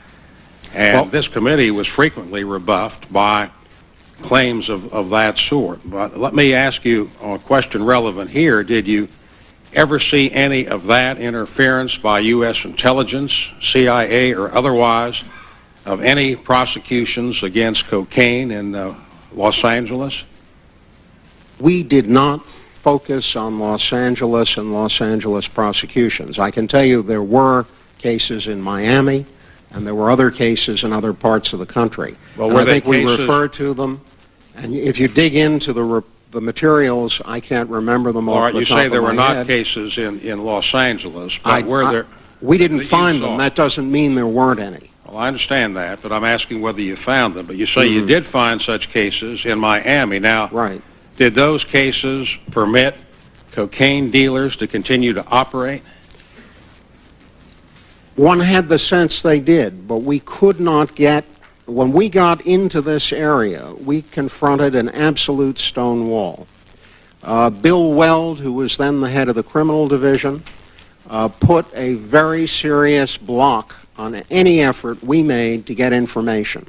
And this committee was frequently rebuffed by claims of that sort. But let me ask you a question relevant here. Did you ever see any of that interference by U.S. intelligence, CIA or otherwise, of any prosecutions against cocaine in Los Angeles? We did not focus on Los Angeles and Los Angeles prosecutions. I can tell you there were cases in Miami, and there were other cases in other parts of the country. Well, I think we refer to them, and if you dig into the materials, I can't remember them off the top of my head. All right, you say there were not cases in Los Angeles, but were there? We didn't find them. That doesn't mean there weren't any. Well, I understand that, but I'm asking whether you found them. But you say you did find such cases in Miami. Now, right. Did those cases permit cocaine dealers to continue to operate? One had the sense they did, but we could not get, when we got into this area, we confronted an absolute stone wall. Bill Weld, who was then the head of the criminal division, put a very serious block on any effort we made to get information.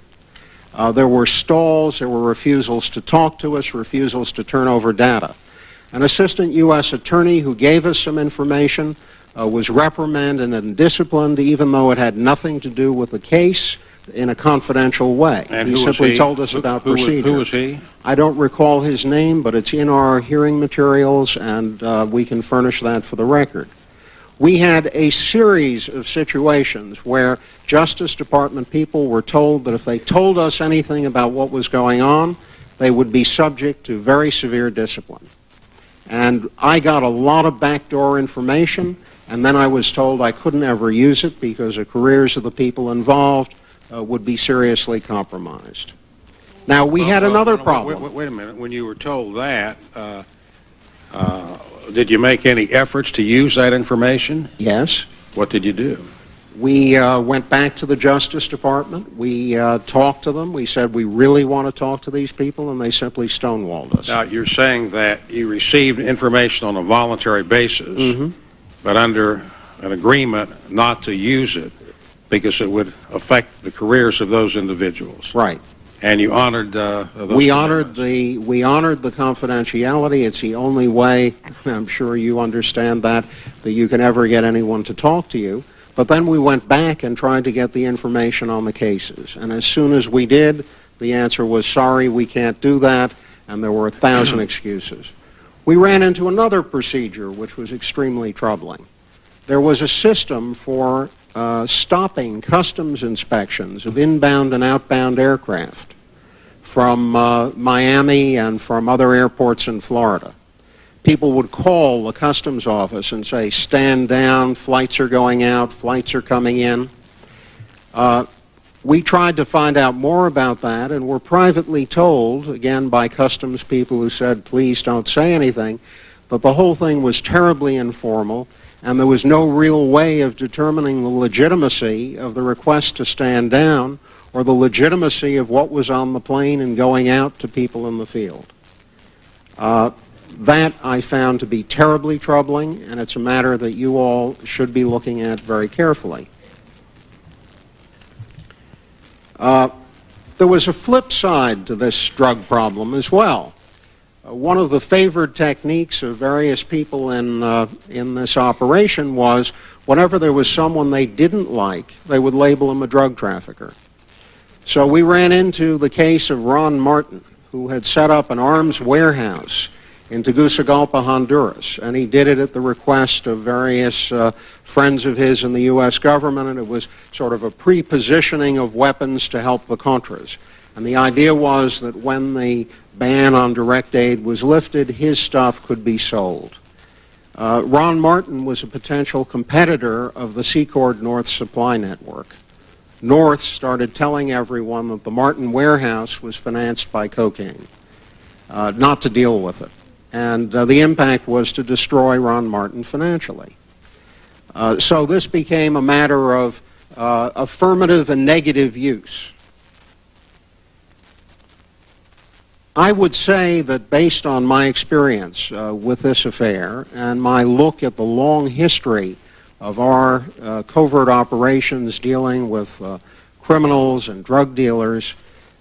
There were stalls, there were refusals to talk to us, refusals to turn over data. An assistant U.S. attorney who gave us some information was reprimanded and disciplined, even though it had nothing to do with the case, in a confidential way. And he simply told us about procedure. Who was he? I don't recall his name, but it's in our hearing materials, and we can furnish that for the record. We had a series of situations where Justice Department people were told that if they told us anything about what was going on, they would be subject to very severe discipline. And I got a lot of backdoor information, and then I was told I couldn't ever use it because the careers of the people involved would be seriously compromised. Now, we had another problem. Wait a minute. When you were told that, did you make any efforts to use that information? Yes. What did you do? We went back to the Justice Department. We talked to them. We said we really want to talk to these people, and they simply stonewalled us. Now, you're saying that you received information on a voluntary basis, but under an agreement not to use it because it would affect the careers of those individuals. Right. And you honored those we honored the confidentiality. It's the only way, I'm sure you understand that you can ever get anyone to talk to you. But then we went back and tried to get the information on the cases. And as soon as we did, the answer was, sorry, we can't do that, and there were 1,000 excuses. We ran into another procedure which was extremely troubling. There was a system for stopping customs inspections of inbound and outbound aircraft from Miami and from other airports in Florida. people would call the customs office and say, stand down, flights are going out, flights are coming in. We tried to find out more about that and were privately told, again by customs people who said, please don't say anything, but the whole thing was terribly informal and there was no real way of determining the legitimacy of the request to stand down or the legitimacy of what was on the plane and going out to people in the field. That I found to be terribly troubling, and it's a matter that you all should be looking at very carefully. There was a flip side to this drug problem as well. One of the favored techniques of various people in this operation was whenever there was someone they didn't like, they would label him a drug trafficker. So we ran into the case of Ron Martin, who had set up an arms warehouse in Tegucigalpa, Honduras, and he did it at the request of various friends of his in the U.S. government, and it was sort of a pre-positioning of weapons to help the Contras. And the idea was that when the ban on direct aid was lifted, his stuff could be sold. Ron Martin was a potential competitor of the Secord North supply network. North started telling everyone that the Martin warehouse was financed by cocaine, not to deal with it. And the impact was to destroy Ron Martin financially. So this became a matter of affirmative and negative use. I would say that based on my experience with this affair and my look at the long history of our covert operations dealing with criminals and drug dealers,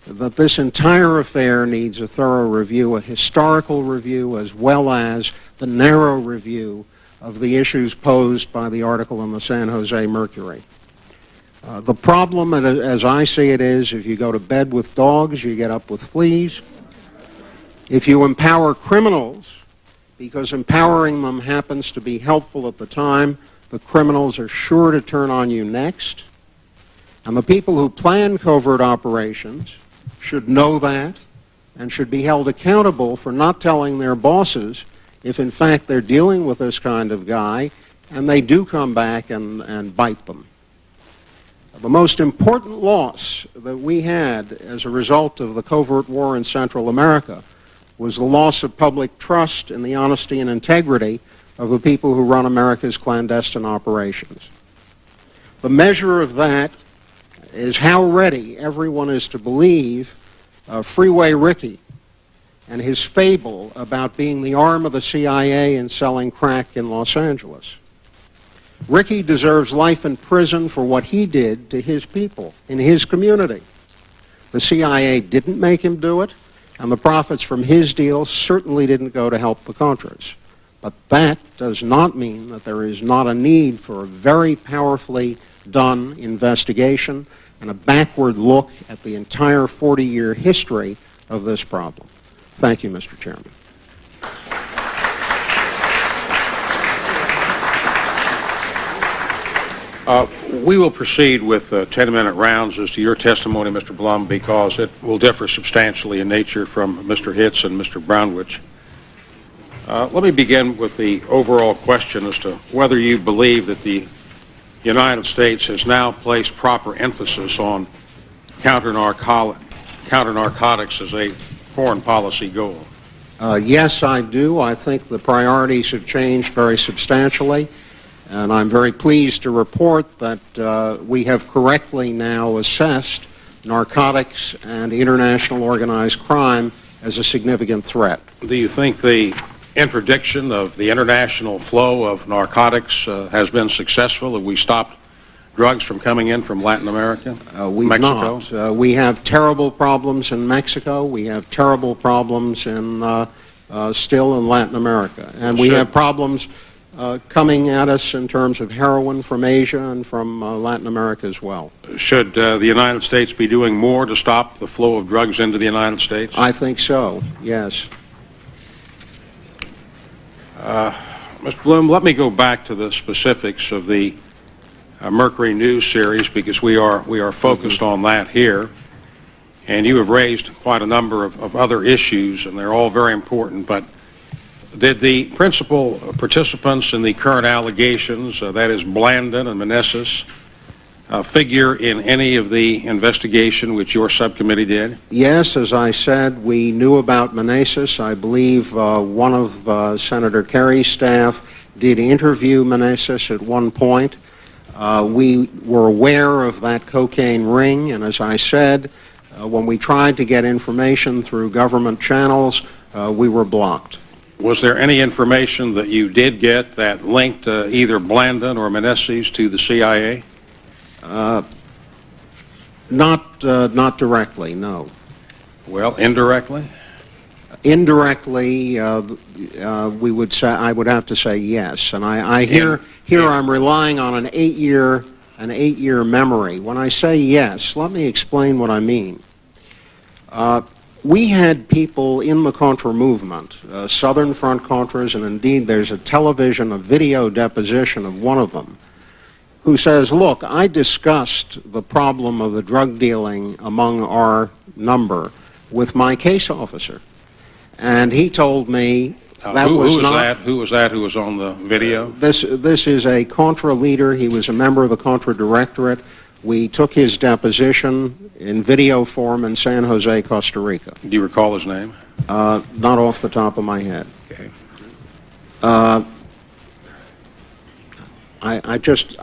that this entire affair needs a thorough review, a historical review, as well as the narrow review of the issues posed by the article in the San Jose Mercury. The problem, as I see it, is if you go to bed with dogs, you get up with fleas. If you empower criminals, because empowering them happens to be helpful at the time, the criminals are sure to turn on you next. And the people who plan covert operations should know that and should be held accountable for not telling their bosses if in fact they're dealing with this kind of guy and they do come back and bite them. The most important loss that we had as a result of the covert war in Central America was the loss of public trust in the honesty and integrity of the people who run America's clandestine operations. The measure of that is how ready everyone is to believe Freeway Ricky and his fable about being the arm of the CIA and selling crack in Los Angeles. Ricky deserves life in prison for what he did to his people in his community. The CIA didn't make him do it, and the profits from his deal certainly didn't go to help the Contras. But that does not mean that there is not a need for a very powerfully done investigation and a backward look at the entire 40-year history of this problem. Thank you, Mr. Chairman. We will proceed with 10-minute rounds as to your testimony, Mr. Blum, because it will differ substantially in nature from Mr. Hitz and Mr. Brownwich. Let me begin with the overall question as to whether you believe that the United States has now placed proper emphasis on counter-narcotics as a foreign policy goal. Yes, I do. I think the priorities have changed very substantially. And I'm very pleased to report that we have correctly now assessed narcotics and international organized crime as a significant threat. Do you think the interdiction of the international flow of narcotics has been successful? Have we stopped drugs from coming in from Latin America? We've Mexico? not. We have terrible problems in Mexico. We have terrible problems in still in Latin America. And we have problems coming at us in terms of heroin from Asia and from Latin America as well. Should the United States be doing more to stop the flow of drugs into the United States? I think so, yes. Mr. Bloom, let me go back to the specifics of the Mercury News series because we are focused on that here. And you have raised quite a number of other issues, and they're all very important, but Did the principal participants in the current allegations, that is Blandon and Meneses, figure in any of the investigation which your subcommittee did? Yes, as I said, we knew about Meneses. I believe one of Senator Kerry's staff did interview Meneses at one point. We were aware of that cocaine ring, and as I said, when we tried to get information through government channels, we were blocked. Was there any information that you did get that linked either Blandon or Meneses to the CIA? Not directly, no. Well, indirectly? Indirectly, we would say, I would have to say yes. And here I'm relying on an eight-year memory. When I say yes, let me explain what I mean. We had people in the Contra movement, Southern Front Contras, and indeed there's a video deposition of one of them, who says, look, I discussed the problem of the drug dealing among our number with my case officer. And he told me that who was that who was on the video? This is a Contra leader. He was a member of the Contra Directorate. We took his deposition in video form in San Jose, Costa Rica. Do you recall his name? Not off the top of my head. Okay. I just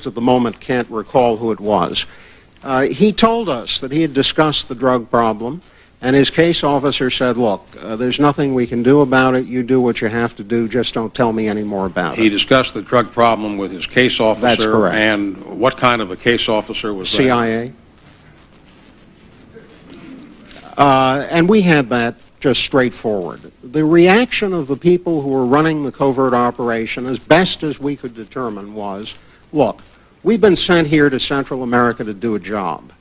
at the moment can't recall who it was. He told us that he had discussed the drug problem, and his case officer said, look, there's nothing we can do about it. You do what you have to do. Just don't tell me any more about it. He discussed the drug problem with his case officer. That's correct. And what kind of a case officer was that? CIA. And we had that just straightforward. The reaction of the people who were running the covert operation, as best as we could determine, was, look, we've been sent here to Central America to do a job.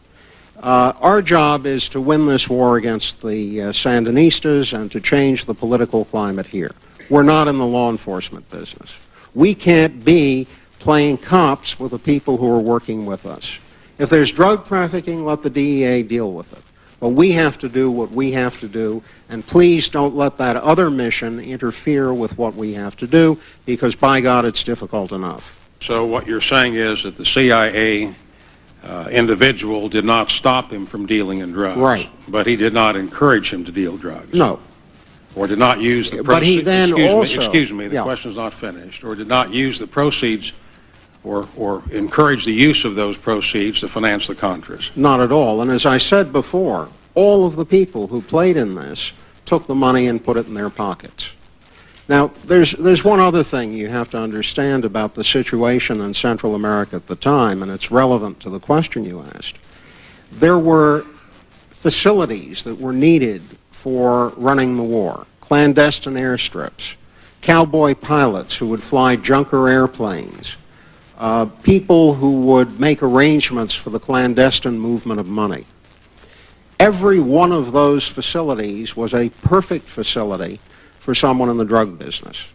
Our job is to win this war against the Sandinistas and to change the political climate here. We're not in the law enforcement business. We can't be playing cops with the people who are working with us. If there's drug trafficking, let the DEA deal with it. But we have to do what we have to do, and please don't let that other mission interfere with what we have to do, because by God, it's difficult enough. So what you're saying is that the CIA individual did not stop him from dealing in drugs. Right. But he did not encourage him to deal drugs. No. Or did not use the proceeds. But he then excuse me, the question's not finished. Or did not use the proceeds or encourage the use of those proceeds to finance the Contras. Not at all. And as I said before, all of the people who played in this took the money and put it in their pockets. Now, there's one other thing you have to understand about the situation in Central America at the time, and it's relevant to the question you asked. There were facilities that were needed for running the war, clandestine airstrips, cowboy pilots who would fly junker airplanes, people who would make arrangements for the clandestine movement of money. Every one of those facilities was a perfect facility for someone in the drug business.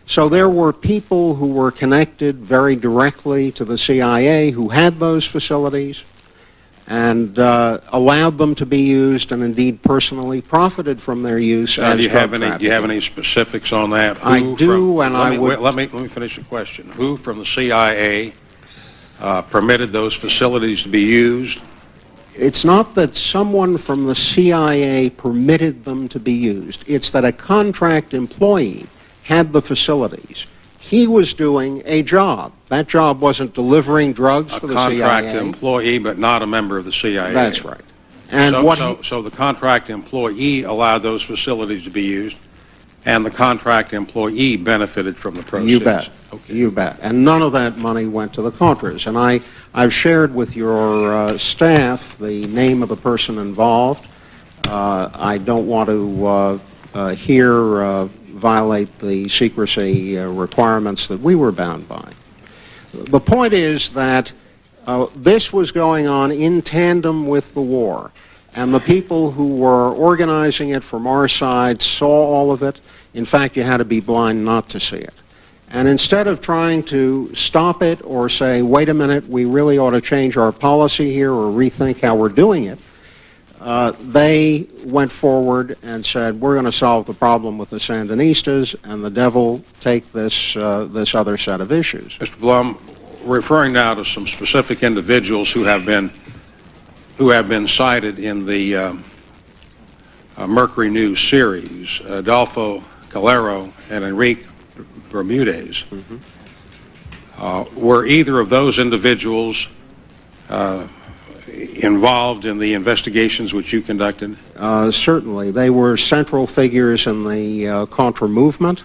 So there were people who were connected very directly to the CIA who had those facilities and allowed them to be used and indeed personally profited from their use as drug trafficking. Do you have any specifics on that? I do, and I would... Let me finish the question. Who from the CIA permitted those facilities to be used? It's not that someone from the CIA permitted them to be used. It's that a contract employee had the facilities. He was doing a job. That job wasn't delivering drugs for the CIA. A contract employee, but not a member of the CIA. That's right. And so the contract employee allowed those facilities to be used, and the contract employee benefited from the proceeds. You bet. Okay. You bet. And none of that money went to the Contras. And I've shared with your staff the name of the person involved. I don't want to here violate the secrecy requirements that we were bound by. The point is that this was going on in tandem with the war, and the people who were organizing it from our side saw all of it. In fact, you had to be blind not to see it. And instead of trying to stop it or say, wait a minute, we really ought to change our policy here or rethink how we're doing it, They went forward and said, we're going to solve the problem with the Sandinistas, and the devil take this other set of issues. Mr. Blum, referring now to some specific individuals who have been cited in the Mercury News series, Adolfo Calero and Enrique Bermudez. Were either of those individuals involved in the investigations which you conducted? Certainly. They were central figures in the Contra movement,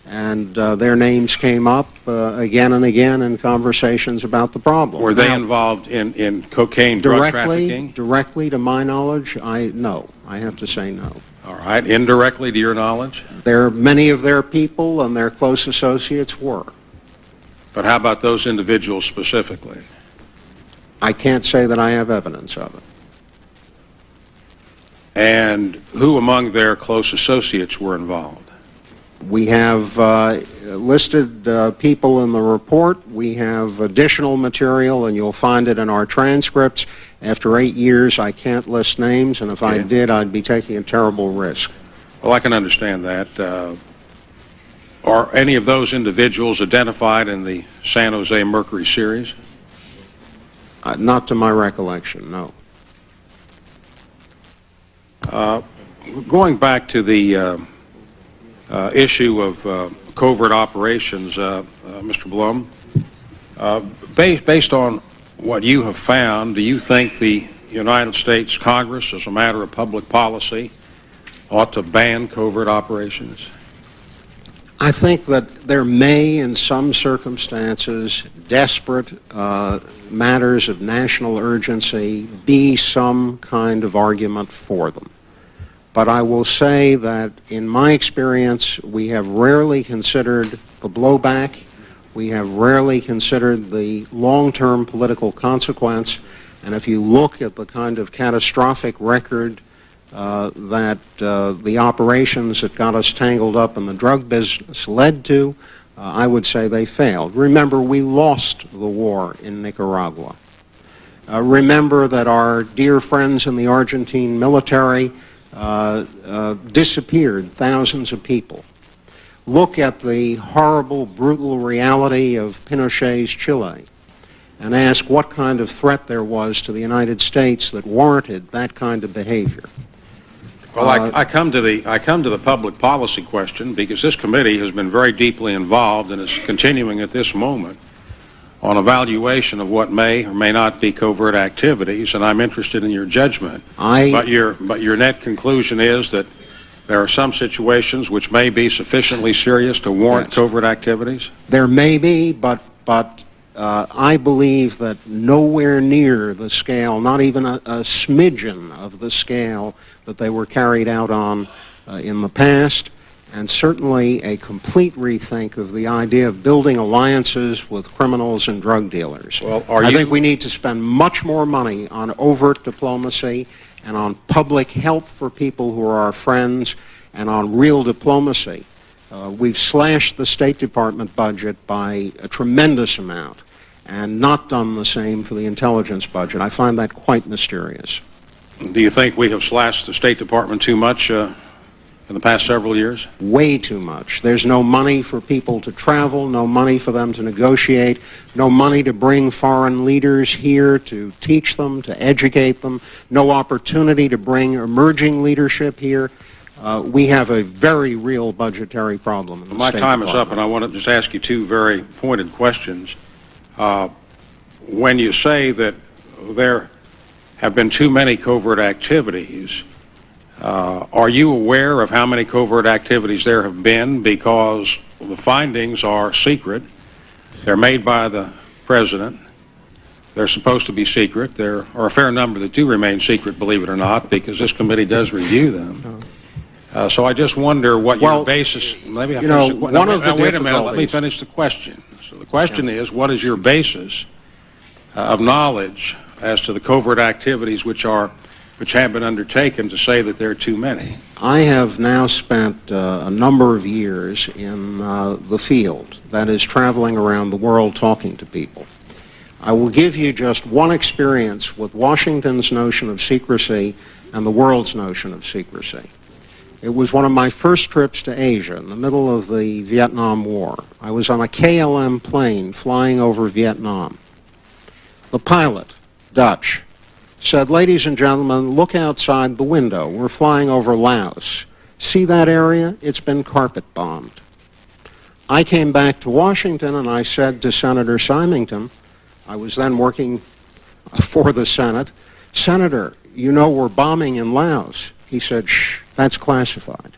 and their names came up again and again in conversations about the problem. Were they involved in cocaine drug trafficking? Directly, to my knowledge, no. I have to say no. All right. Indirectly, to your knowledge? Many of their people and their close associates were. But how about those individuals specifically? I can't say that I have evidence of it. And who among their close associates were involved? We have listed people in the report. We have additional material, and you'll find it in our transcripts. After 8 years, I can't list names, and if I did, I'd be taking a terrible risk. Well, I can understand that. Are any of those individuals identified in the San Jose Mercury series? Not to my recollection, no. Going back to the issue of covert operations, Mr. Blum, based on what you have found, do you think the United States Congress, as a matter of public policy, ought to ban covert operations? I think that there may, in some circumstances, desperate matters of national urgency, be some kind of argument for them. But I will say that, in my experience, we have rarely considered the blowback. We have rarely considered the long-term political consequence. And if you look at the kind of catastrophic record that the operations that got us tangled up in the drug business led to, I would say they failed. Remember, we lost the war in Nicaragua. Remember that our dear friends in the Argentine military disappeared thousands of people. Look at the horrible, brutal reality of Pinochet's Chile and ask what kind of threat there was to the United States that warranted that kind of behavior. Well, I come to the public policy question because this committee has been very deeply involved and is continuing at this moment on evaluation of what may or may not be covert activities, and I'm interested in your judgment. But your net conclusion is that there are some situations which may be sufficiently serious to warrant covert activities? There may be, but I believe that nowhere near the scale, not even a smidgen of the scale that they were carried out on in the past, and certainly a complete rethink of the idea of building alliances with criminals and drug dealers. Well, I think we need to spend much more money on overt diplomacy and on public help for people who are our friends and on real diplomacy. We've slashed the State Department budget by a tremendous amount and not done the same for the intelligence budget. I find that quite mysterious. Do you think we have slashed the State Department too much in the past several years? Way too much. There's no money for people to travel, no money for them to negotiate, no money to bring foreign leaders here to teach them, to educate them, no opportunity to bring emerging leadership here. We have a very real budgetary problem in the My State time is Department. up, and I want to just ask you two very pointed questions. When you say that there have been too many covert activities, are you aware of how many covert activities there have been? Because the findings are secret. They're made by the President. They're supposed to be secret. There are a fair number that do remain secret, believe it or not, because this committee does review them. So I just wonder what your basis... Let me finish the question. Wait a minute. Let me finish the question. So the question is, what is your basis of knowledge as to the covert activities which have been undertaken to say that there are too many? I have now spent a number of years in the field, that is, traveling around the world talking to people. I will give you just one experience with Washington's notion of secrecy and the world's notion of secrecy. It was one of my first trips to Asia in the middle of the Vietnam War. I was on a KLM plane flying over Vietnam. The pilot, Dutch, said, "Ladies and gentlemen, look outside the window. We're flying over Laos. See that area? It's been carpet bombed." I came back to Washington and I said to Senator Symington, I was then working for the Senate, "Senator, you know we're bombing in Laos." He said, "Shh, that's classified."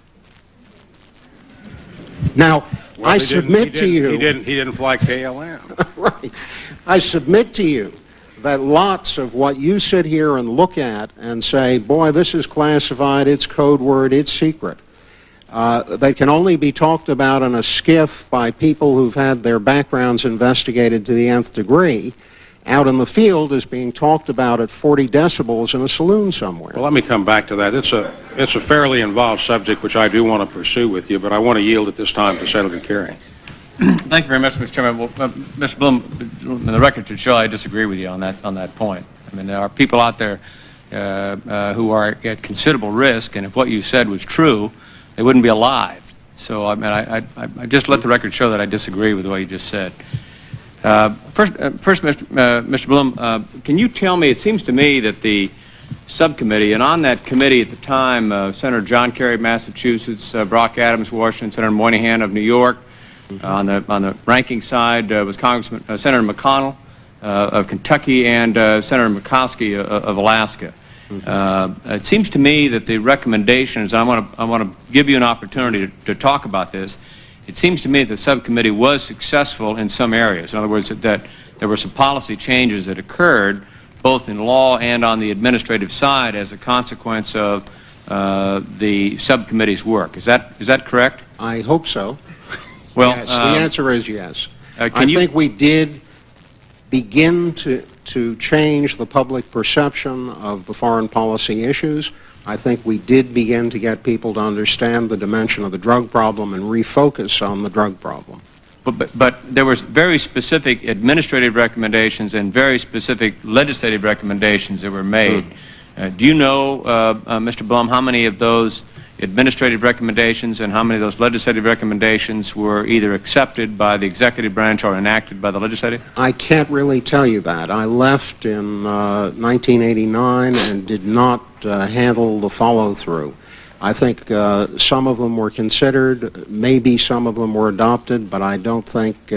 Now, Well, I submit to you... He didn't fly KLM. Right. I submit to you that lots of what you sit here and look at and say, boy, this is classified, it's code word, it's secret, that can only be talked about in a skiff by people who've had their backgrounds investigated to the nth degree, out in the field is being talked about at 40 decibels in a saloon somewhere. Well, let me come back to that. It's a fairly involved subject which I do want to pursue with you, but I want to yield at this time to Senator Kerry. Thank you very much, Mr. Chairman. Well, Mr. Bloom, the record should show I disagree with you on that point. I mean, there are people out there who are at considerable risk, and if what you said was true, they wouldn't be alive. So, I mean, I just let the record show that I disagree with what you just said. First, Mr. Bloom, can you tell me, it seems to me that the subcommittee, and on that committee at the time, Senator John Kerry of Massachusetts, Brock Adams, Washington, Senator Moynihan of New York, on the ranking side was Congressman Senator McConnell of Kentucky and Senator McCoskey of Alaska. It seems to me that the recommendations, I want to give you an opportunity to talk about this. It seems to me that the subcommittee was successful in some areas. In other words, that there were some policy changes that occurred both in law and on the administrative side as a consequence of the subcommittee's work. Is that correct? I hope so. Well, yes, the answer is yes. I Can you think we did begin to change the public perception of the foreign policy issues. I think we did begin to get people to understand the dimension of the drug problem and refocus on the drug problem. But there were very specific administrative recommendations and very specific legislative recommendations that were made. Do you know, Mr. Blum, how many of those administrative recommendations and how many of those legislative recommendations were either accepted by the executive branch or enacted by the legislative? I can't really tell you that. I left in 1989 and did not handle the follow-through. I think some of them were considered, maybe some of them were adopted, but I don't think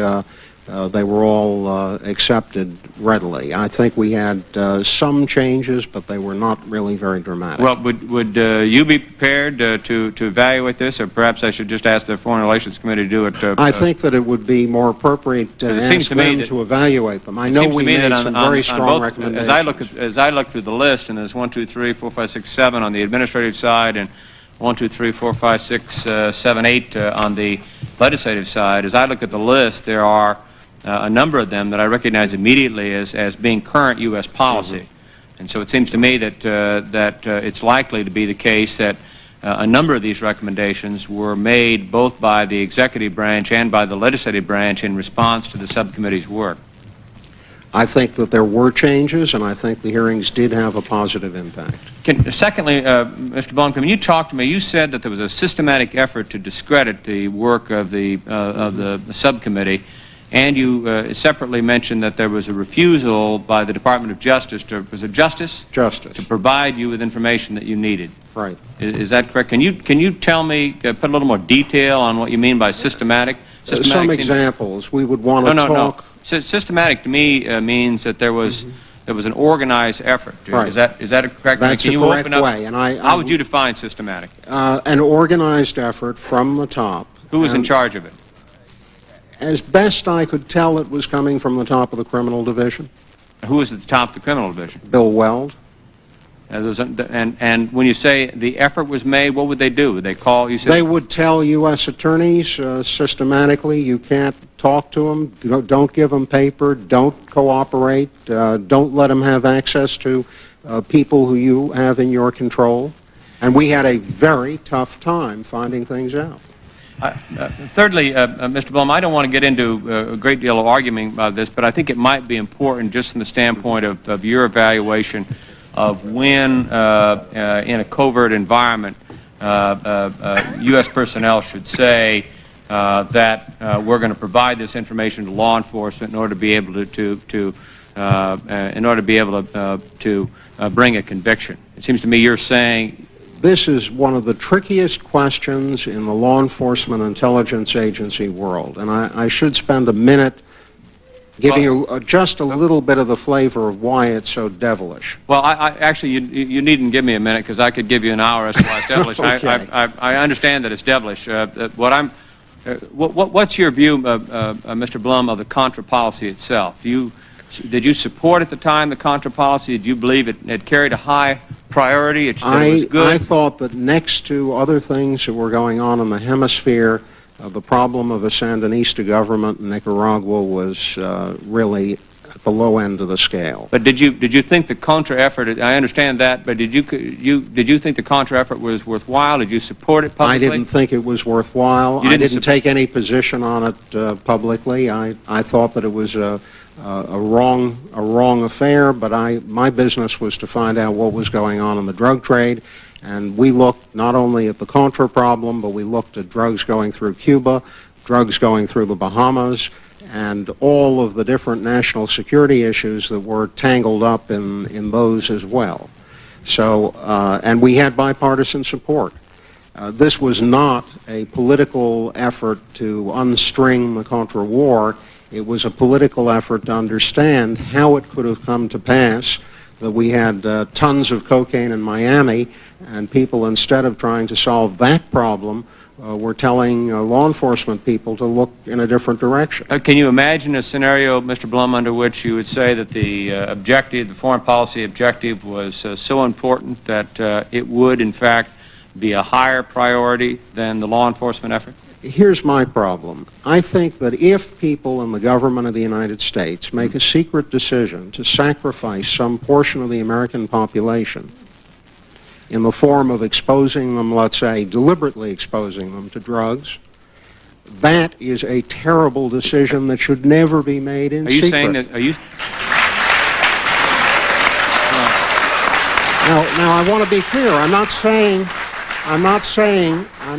they were all accepted readily. I think we had some changes, but they were not really very dramatic. Well, would you be prepared to evaluate this, or perhaps I should just ask the Foreign Relations Committee to do it? I think that it would be more appropriate to ask them to evaluate them. I know we made some very strong recommendations. As I look through the list, and there's 1, 2, 3, 4, 5, 6, 7 on the administrative side, and 1, 2, 3, 4, 5, 6, 7, 8 on the legislative side, as I look at the list, there are a number of them that I recognize immediately as being current U.S. policy. And so it seems to me that it's likely to be the case that a number of these recommendations were made both by the executive branch and by the legislative branch in response to the subcommittee's work. I think that there were changes, and I think the hearings did have a positive impact. Secondly, Mr. Blum, when you talked to me, you said that there was a systematic effort to discredit the work of the subcommittee. And you separately mentioned that there was a refusal by the Department of Justice to, was it Justice? Justice. To provide you with information that you needed. Right. Is that correct? Can you tell me, put a little more detail on what you mean by systematic? Some examples. We would want to talk. No. Systematic to me means that there was an organized effort. Right. Is that correct? That's Can a you correct open up, way. And how would you define systematic? An organized effort from the top. Who was in charge of it? As best I could tell, it was coming from the top of the criminal division. Who was at the top of the criminal division? Bill Weld. And when you say the effort was made, what would they do? Would they call? You said they would tell U.S. attorneys systematically, you can't talk to them, don't give them paper, don't cooperate, don't let them have access to people who you have in your control. And we had a very tough time finding things out. Thirdly, Mr. Blum, I don't want to get into a great deal of arguing about this, but I think it might be important just from the standpoint of your evaluation of when, in a covert environment, U.S. personnel should say that we're going to provide this information to law enforcement in order to be able to bring a conviction. It seems to me you're saying this is one of the trickiest questions in the law enforcement intelligence agency world, and I should spend a minute giving you just a little bit of the flavor of why it's so devilish. Well, actually, you needn't give me a minute, because I could give you an hour as to why it's devilish. Okay. I understand that it's devilish. What's your view, Mr. Blum, of the Contra policy itself? Did you support at the time the Contra policy? Did you believe it carried a high priority? It was good? I thought that next to other things that were going on in the hemisphere, the problem of a Sandinista government in Nicaragua was really at the low end of the scale. But did you think the Contra effort? I understand that, but did you think the Contra effort was worthwhile? Did you support it publicly? I didn't think it was worthwhile. I didn't take any position on it publicly. I thought that it was a wrong affair, but my business was to find out what was going on in the drug trade. And we looked not only at the Contra problem, but we looked at drugs going through Cuba, drugs going through the Bahamas, and all of the different national security issues that were tangled up in those as well. So, and we had bipartisan support. This was not a political effort to unstring the Contra war. It was a political effort to understand how it could have come to pass that we had tons of cocaine in Miami, and people, instead of trying to solve that problem, were telling law enforcement people to look in a different direction. Can you imagine a scenario, Mr. Blum, under which you would say that the objective, the foreign policy objective, was so important that it would, in fact, be a higher priority than the law enforcement effort? Here's my problem. I think that if people in the government of the United States make a secret decision to sacrifice some portion of the American population in the form of exposing them, let's say, deliberately exposing them to drugs, that is a terrible decision that should never be made in secret. Saying that? Are you? Now, I want to be clear. I'm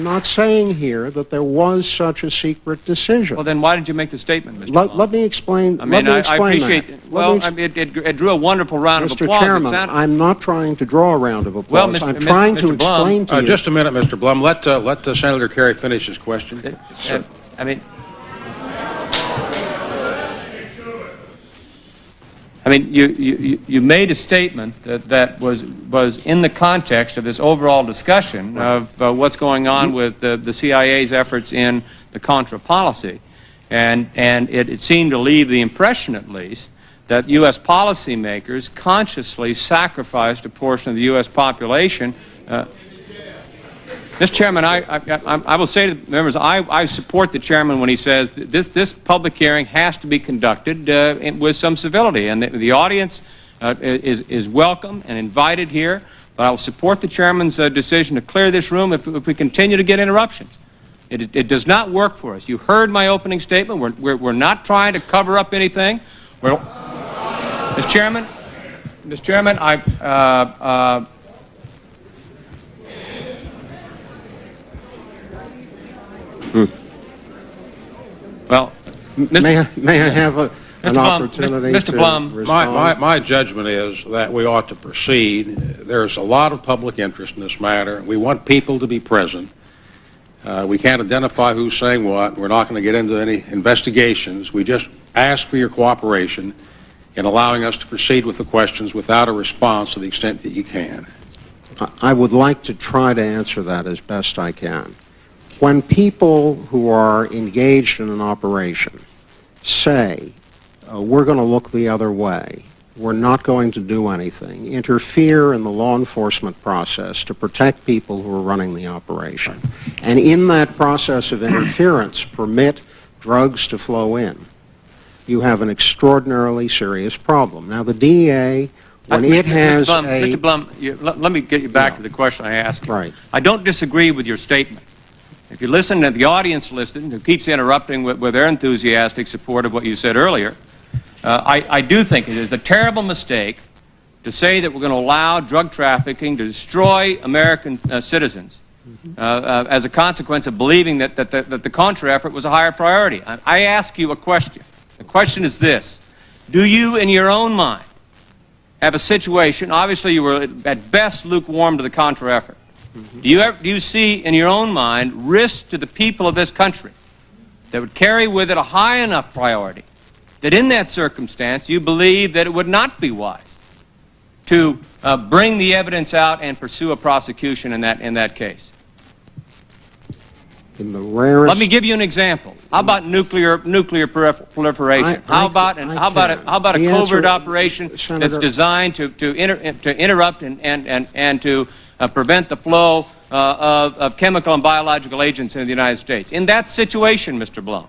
not saying here that there was such a secret decision. Well, then why did you make the statement, Mr. Blum? Let me explain. I mean, I appreciate that. Well, it drew a wonderful round of applause. Mr. Chairman, I'm not trying to draw a round of applause. Well, I'm trying to explain to you. Just a minute, Mr. Blum. Let Senator Kerry finish his question. I mean, you made a statement that was in the context of this overall discussion of what's going on with the CIA's efforts in the Contra policy, and it seemed to leave the impression, at least, that U.S. policymakers consciously sacrificed a portion of the U.S. population. Mr. Chairman, I will say to the members, I support the chairman when he says this public hearing has to be conducted with some civility, and the audience is welcome and invited here, but I will support the chairman's decision to clear this room if we continue to get interruptions. It does not work for us. You heard my opening statement. We're not trying to cover up anything. Mr. Chairman, well, may I have an opportunity Mr. Blum, respond? My judgment is that we ought to proceed. There's a lot of public interest in this matter. We want people to be present. We can't identify who's saying what. We're not going to get into any investigations. We just ask for your cooperation in allowing us to proceed with the questions without a response to the extent that you can. I would like to try to answer that as best I can. When people who are engaged in an operation say, we're going to look the other way, we're not going to do anything, interfere in the law enforcement process to protect people who are running the operation, and in that process of interference permit drugs to flow in, you have an extraordinarily serious problem. Now, the DEA, when it has Mr. Blum, let me get you back to the question I asked you. Right. I don't disagree with your statement. If you listen to the audience listen, who keeps interrupting with their enthusiastic support of what you said earlier, I do think it is a terrible mistake to say that we're going to allow drug trafficking to destroy American citizens as a consequence of believing that the Contra effort was a higher priority. I ask you a question. The question is this. Do you, in your own mind, have a situation, obviously you were at best lukewarm to the Contra effort, do you see in your own mind risks to the people of this country that would carry with it a high enough priority that in that circumstance you believe that it would not be wise to bring the evidence out and pursue a prosecution in that case? In the rarest... Let me give you an example. How about nuclear proliferation? How about a covert operation Senator, that's designed to interrupt and to prevent the flow of chemical and biological agents into the United States? In that situation, Mr. Blum,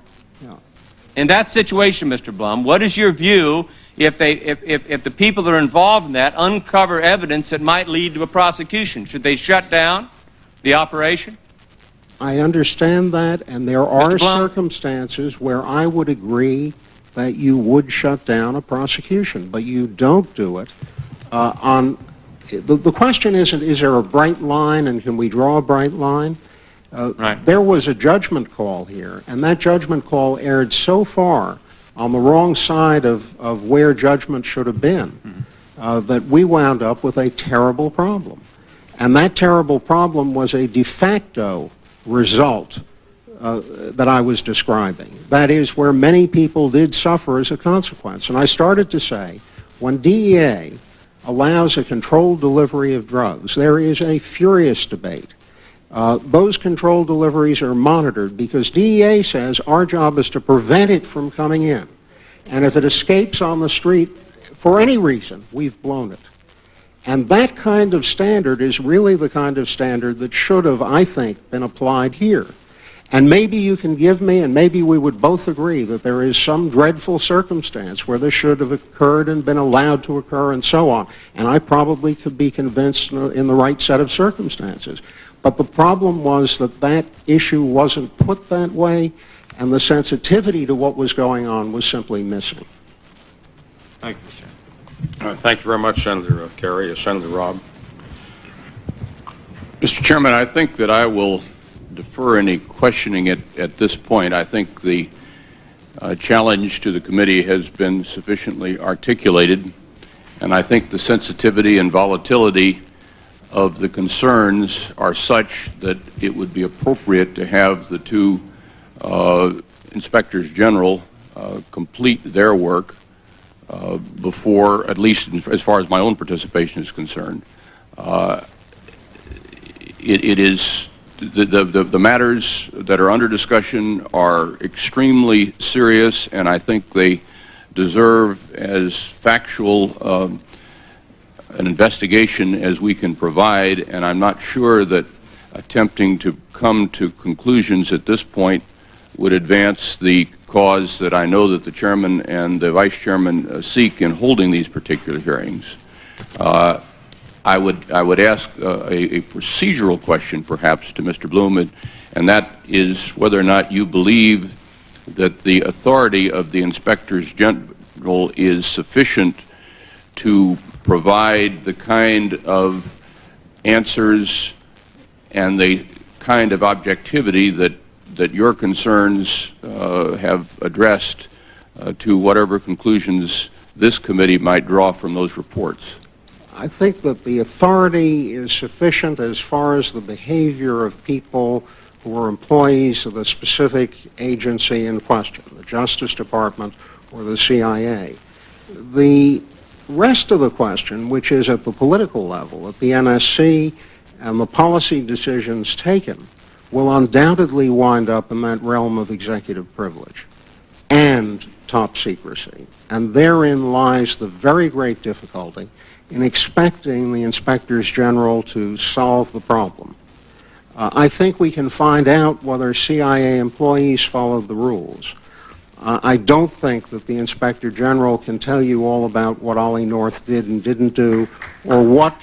in that situation, Mr. Blum, what is your view if the people that are involved in that uncover evidence that might lead to a prosecution? Should they shut down the operation? I understand that, and there are circumstances where I would agree that you would shut down a prosecution, but you don't do it the question isn't, is there a bright line and can we draw a bright line? Right. There was a judgment call here, and that judgment call erred so far on the wrong side of where judgment should have been that we wound up with a terrible problem. And that terrible problem was a de facto result that I was describing. That is, where many people did suffer as a consequence. And I started to say, when DEA allows a controlled delivery of drugs, there is a furious debate. Those controlled deliveries are monitored because DEA says our job is to prevent it from coming in. And if it escapes on the street for any reason, we've blown it. And that kind of standard is really the kind of standard that should have, I think, been applied here. And maybe you can give me, and maybe we would both agree, that there is some dreadful circumstance where this should have occurred and been allowed to occur and so on. And I probably could be convinced in the right set of circumstances. But the problem was that that issue wasn't put that way, and the sensitivity to what was going on was simply missing. Thank you, Mr. Chairman. Thank you very much, Senator Kerry. Senator Robb. Mr. Chairman, I think that I will defer any questioning at this point. I think the challenge to the committee has been sufficiently articulated, and I think the sensitivity and volatility of the concerns are such that it would be appropriate to have the two inspectors general complete their work before, at least as far as my own participation is concerned. It is the matters that are under discussion are extremely serious, and I think they deserve as factual an investigation as we can provide, and I'm not sure that attempting to come to conclusions at this point would advance the cause that I know that the chairman and the vice chairman seek in holding these particular hearings. I would ask a procedural question perhaps to Mr. Blum, and that is whether or not you believe that the authority of the inspectors general is sufficient to provide the kind of answers and the kind of objectivity that your concerns have addressed to whatever conclusions this committee might draw from those reports. I think that the authority is sufficient as far as the behavior of people who are employees of the specific agency in question, the Justice Department or the CIA. The rest of the question, which is at the political level, at the NSC, and the policy decisions taken, will undoubtedly wind up in that realm of executive privilege and top secrecy. And therein lies the very great difficulty in expecting the inspectors general to solve the problem. I think we can find out whether CIA employees followed the rules. I don't think that the inspector general can tell you all about what Ollie North did and didn't do, or what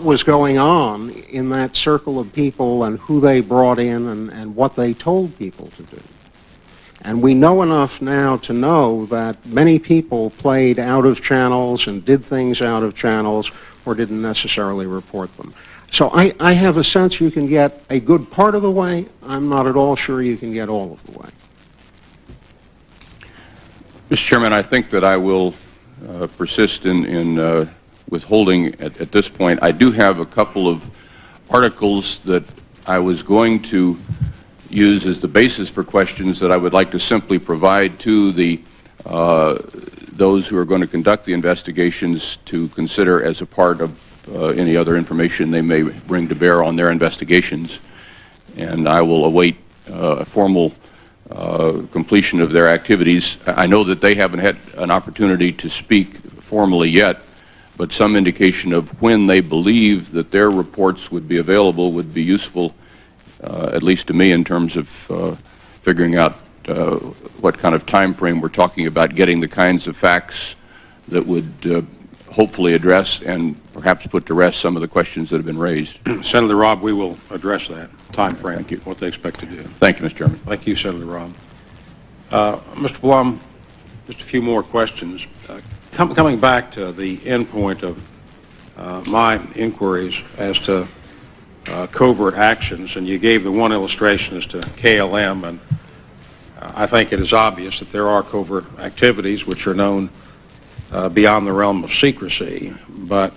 was going on in that circle of people and who they brought in and what they told people to do. And we know enough now to know that many people played out of channels and did things out of channels or didn't necessarily report them. So I have a sense you can get a good part of the way. I'm not at all sure you can get all of the way. Mr. Chairman, I think that I will persist in withholding at this point. I do have a couple of articles that I was going to use as the basis for questions that I would like to simply provide to the those who are going to conduct the investigations to consider as a part of any other information they may bring to bear on their investigations. And I will await a formal completion of their activities. I know that they haven't had an opportunity to speak formally yet, but some indication of when they believe that their reports would be available would be useful, at least to me, in terms of figuring out what kind of time frame we're talking about, getting the kinds of facts that would hopefully address and perhaps put to rest some of the questions that have been raised. Senator Robb, we will address that time frame, Thank you. what they expect to do. Thank you, Mr. Chairman. Thank you, Senator Robb. Mr. Blum, just a few more questions. Coming back to the end point of my inquiries as to covert actions, and you gave the one illustration as to KLM, and I think it is obvious that there are covert activities which are known beyond the realm of secrecy, but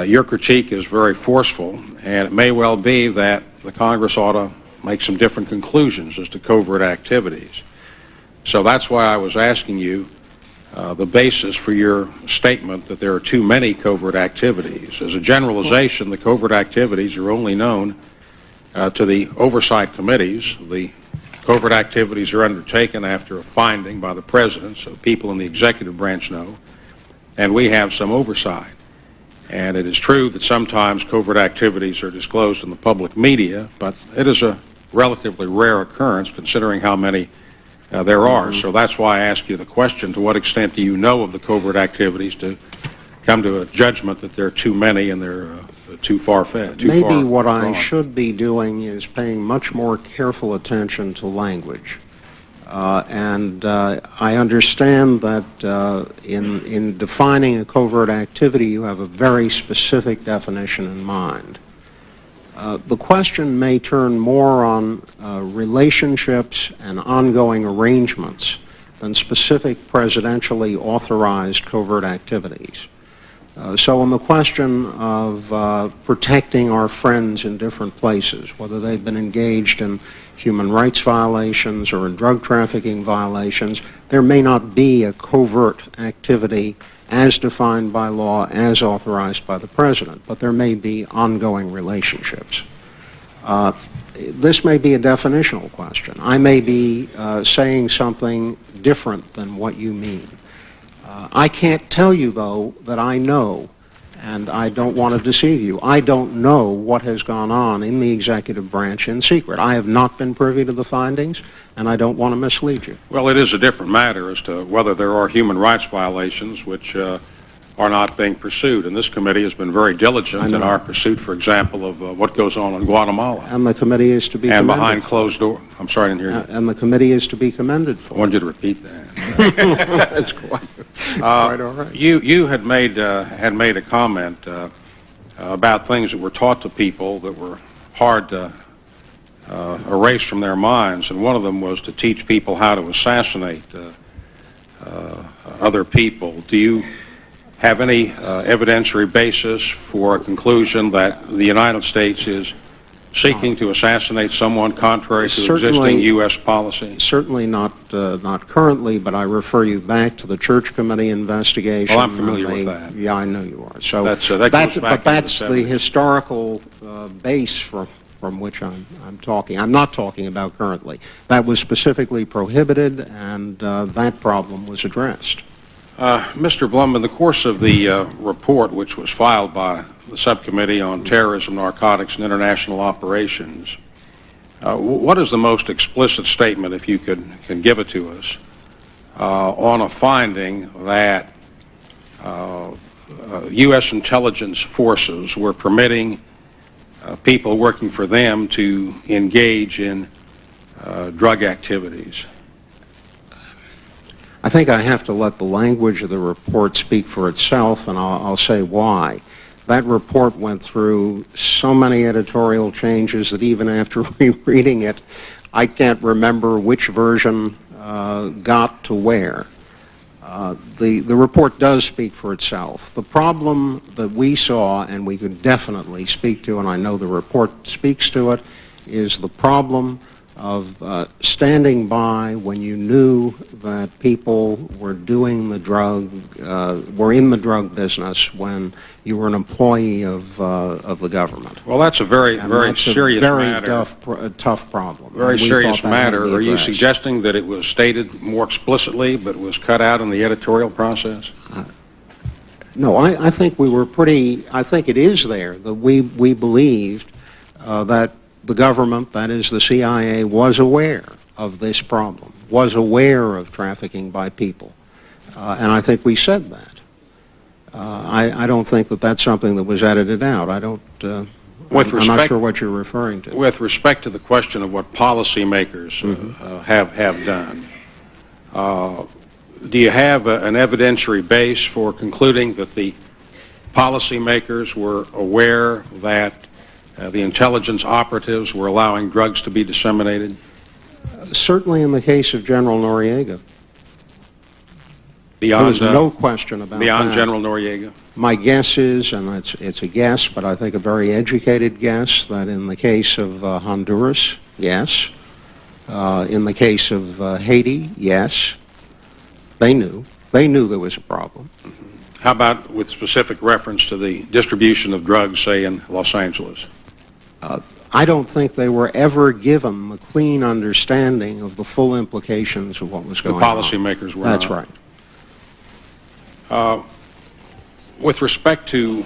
your critique is very forceful, and it may well be that the Congress ought to make some different conclusions as to covert activities. So that's why I was asking you the basis for your statement that there are too many covert activities. As a generalization, the covert activities are only known to the oversight committees. The covert activities are undertaken after a finding by the President, so people in the executive branch know, and we have some oversight. And it is true that sometimes covert activities are disclosed in the public media, but it is a relatively rare occurrence considering how many there are. So that's why I ask you the question, to what extent do you know of the covert activities to come to a judgment that there are too many and they're too far-fetched? Maybe what I should be doing is paying much more careful attention to language. I understand that in defining a covert activity, you have a very specific definition in mind. The question may turn more on relationships and ongoing arrangements than specific presidentially authorized covert activities. So on the question of protecting our friends in different places, whether they've been engaged in human rights violations or in drug trafficking violations, there may not be a covert activity as defined by law, as authorized by the President, but there may be ongoing relationships. This may be a definitional question. I may be saying something different than what you mean. I can't tell you, though, that I know, and I don't want to deceive you. I don't know what has gone on in the executive branch in secret. I have not been privy to the findings, and I don't want to mislead you. Well, it is a different matter as to whether there are human rights violations which are not being pursued. And this committee has been very diligent in our pursuit, for example, of what goes on in Guatemala. And the committee is to be commended. And behind closed doors. I'm sorry, I didn't hear you. And the committee is to be commended for. I wanted you to repeat that. That's quite all right. You had made a comment about things that were taught to people that were hard to erase from their minds, and one of them was to teach people how to assassinate other people. Do you have any evidentiary basis for a conclusion that the United States is seeking to assassinate someone contrary to existing U.S. policy? Certainly not currently, but I refer you back to the Church Committee investigation. Well, I'm familiar with that. Yeah, I know you are. So that goes back but that's into the 70s. historical base from which I'm talking. I'm not talking about currently. That was specifically prohibited, and that problem was addressed. Mr. Blum, in the course of the report which was filed by the Subcommittee on Terrorism, Narcotics, and International Operations, what is the most explicit statement, if you can give it to us, on a finding that U.S. intelligence forces were permitting people working for them to engage in drug activities? I think I have to let the language of the report speak for itself, and I'll say why. That report went through so many editorial changes that even after rereading it, I can't remember which version got to where. The report does speak for itself. The problem that we saw, and we could definitely speak to, and I know the report speaks to it, is the problem of standing by when you knew that people were doing the drug, were in the drug business when you were an employee of the government. Well, that's a very serious matter. Very tough problem. Very serious matter. Are you suggesting that it was stated more explicitly but was cut out in the editorial process? No, I think we were pretty, I think it is there that we believed that the government, that is the CIA, was aware of this problem, was aware of trafficking by people. And I think we said that. I don't think that that's something that was edited out. I don't, I'm not sure what you're referring to. With respect to the question of what policymakers have done, do you have an evidentiary base for concluding that the policymakers were aware that the intelligence operatives were allowing drugs to be disseminated? Certainly in the case of General Noriega. Beyond, there's no question about beyond that. General Noriega? My guess is, and it's a guess, but I think a very educated guess, that in the case of Honduras, yes. In the case of Haiti, yes. They knew. They knew there was a problem. How about with specific reference to the distribution of drugs, say, in Los Angeles? I don't think they were ever given the clean understanding of the full implications of what was going on. The policymakers were That's not. right. With respect to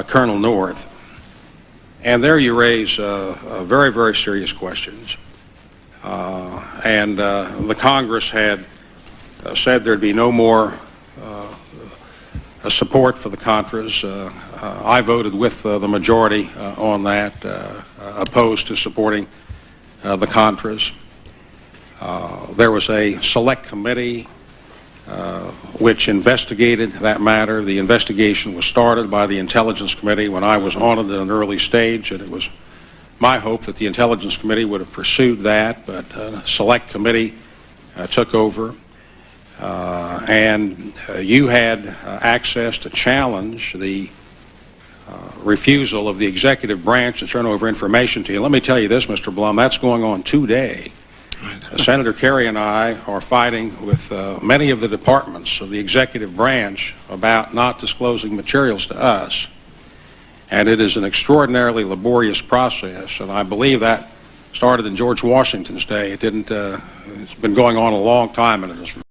Colonel North, and there you raise very, very serious questions. And the Congress had said there'd be no more support for the Contras. I voted with the majority on that, opposed to supporting the Contras. There was a select committee which investigated that matter. The investigation was started by the Intelligence Committee when I was on it at an early stage, and it was my hope that the Intelligence Committee would have pursued that, but a select committee took over. And you had access to challenge the refusal of the executive branch to turn over information to you. Let me tell you this, Mr. Blum, that's going on today. Senator Kerry and I are fighting with many of the departments of the executive branch about not disclosing materials to us. And it is an extraordinarily laborious process, and I believe that started in George Washington's day. It didn't, it's been going on a long time, and it is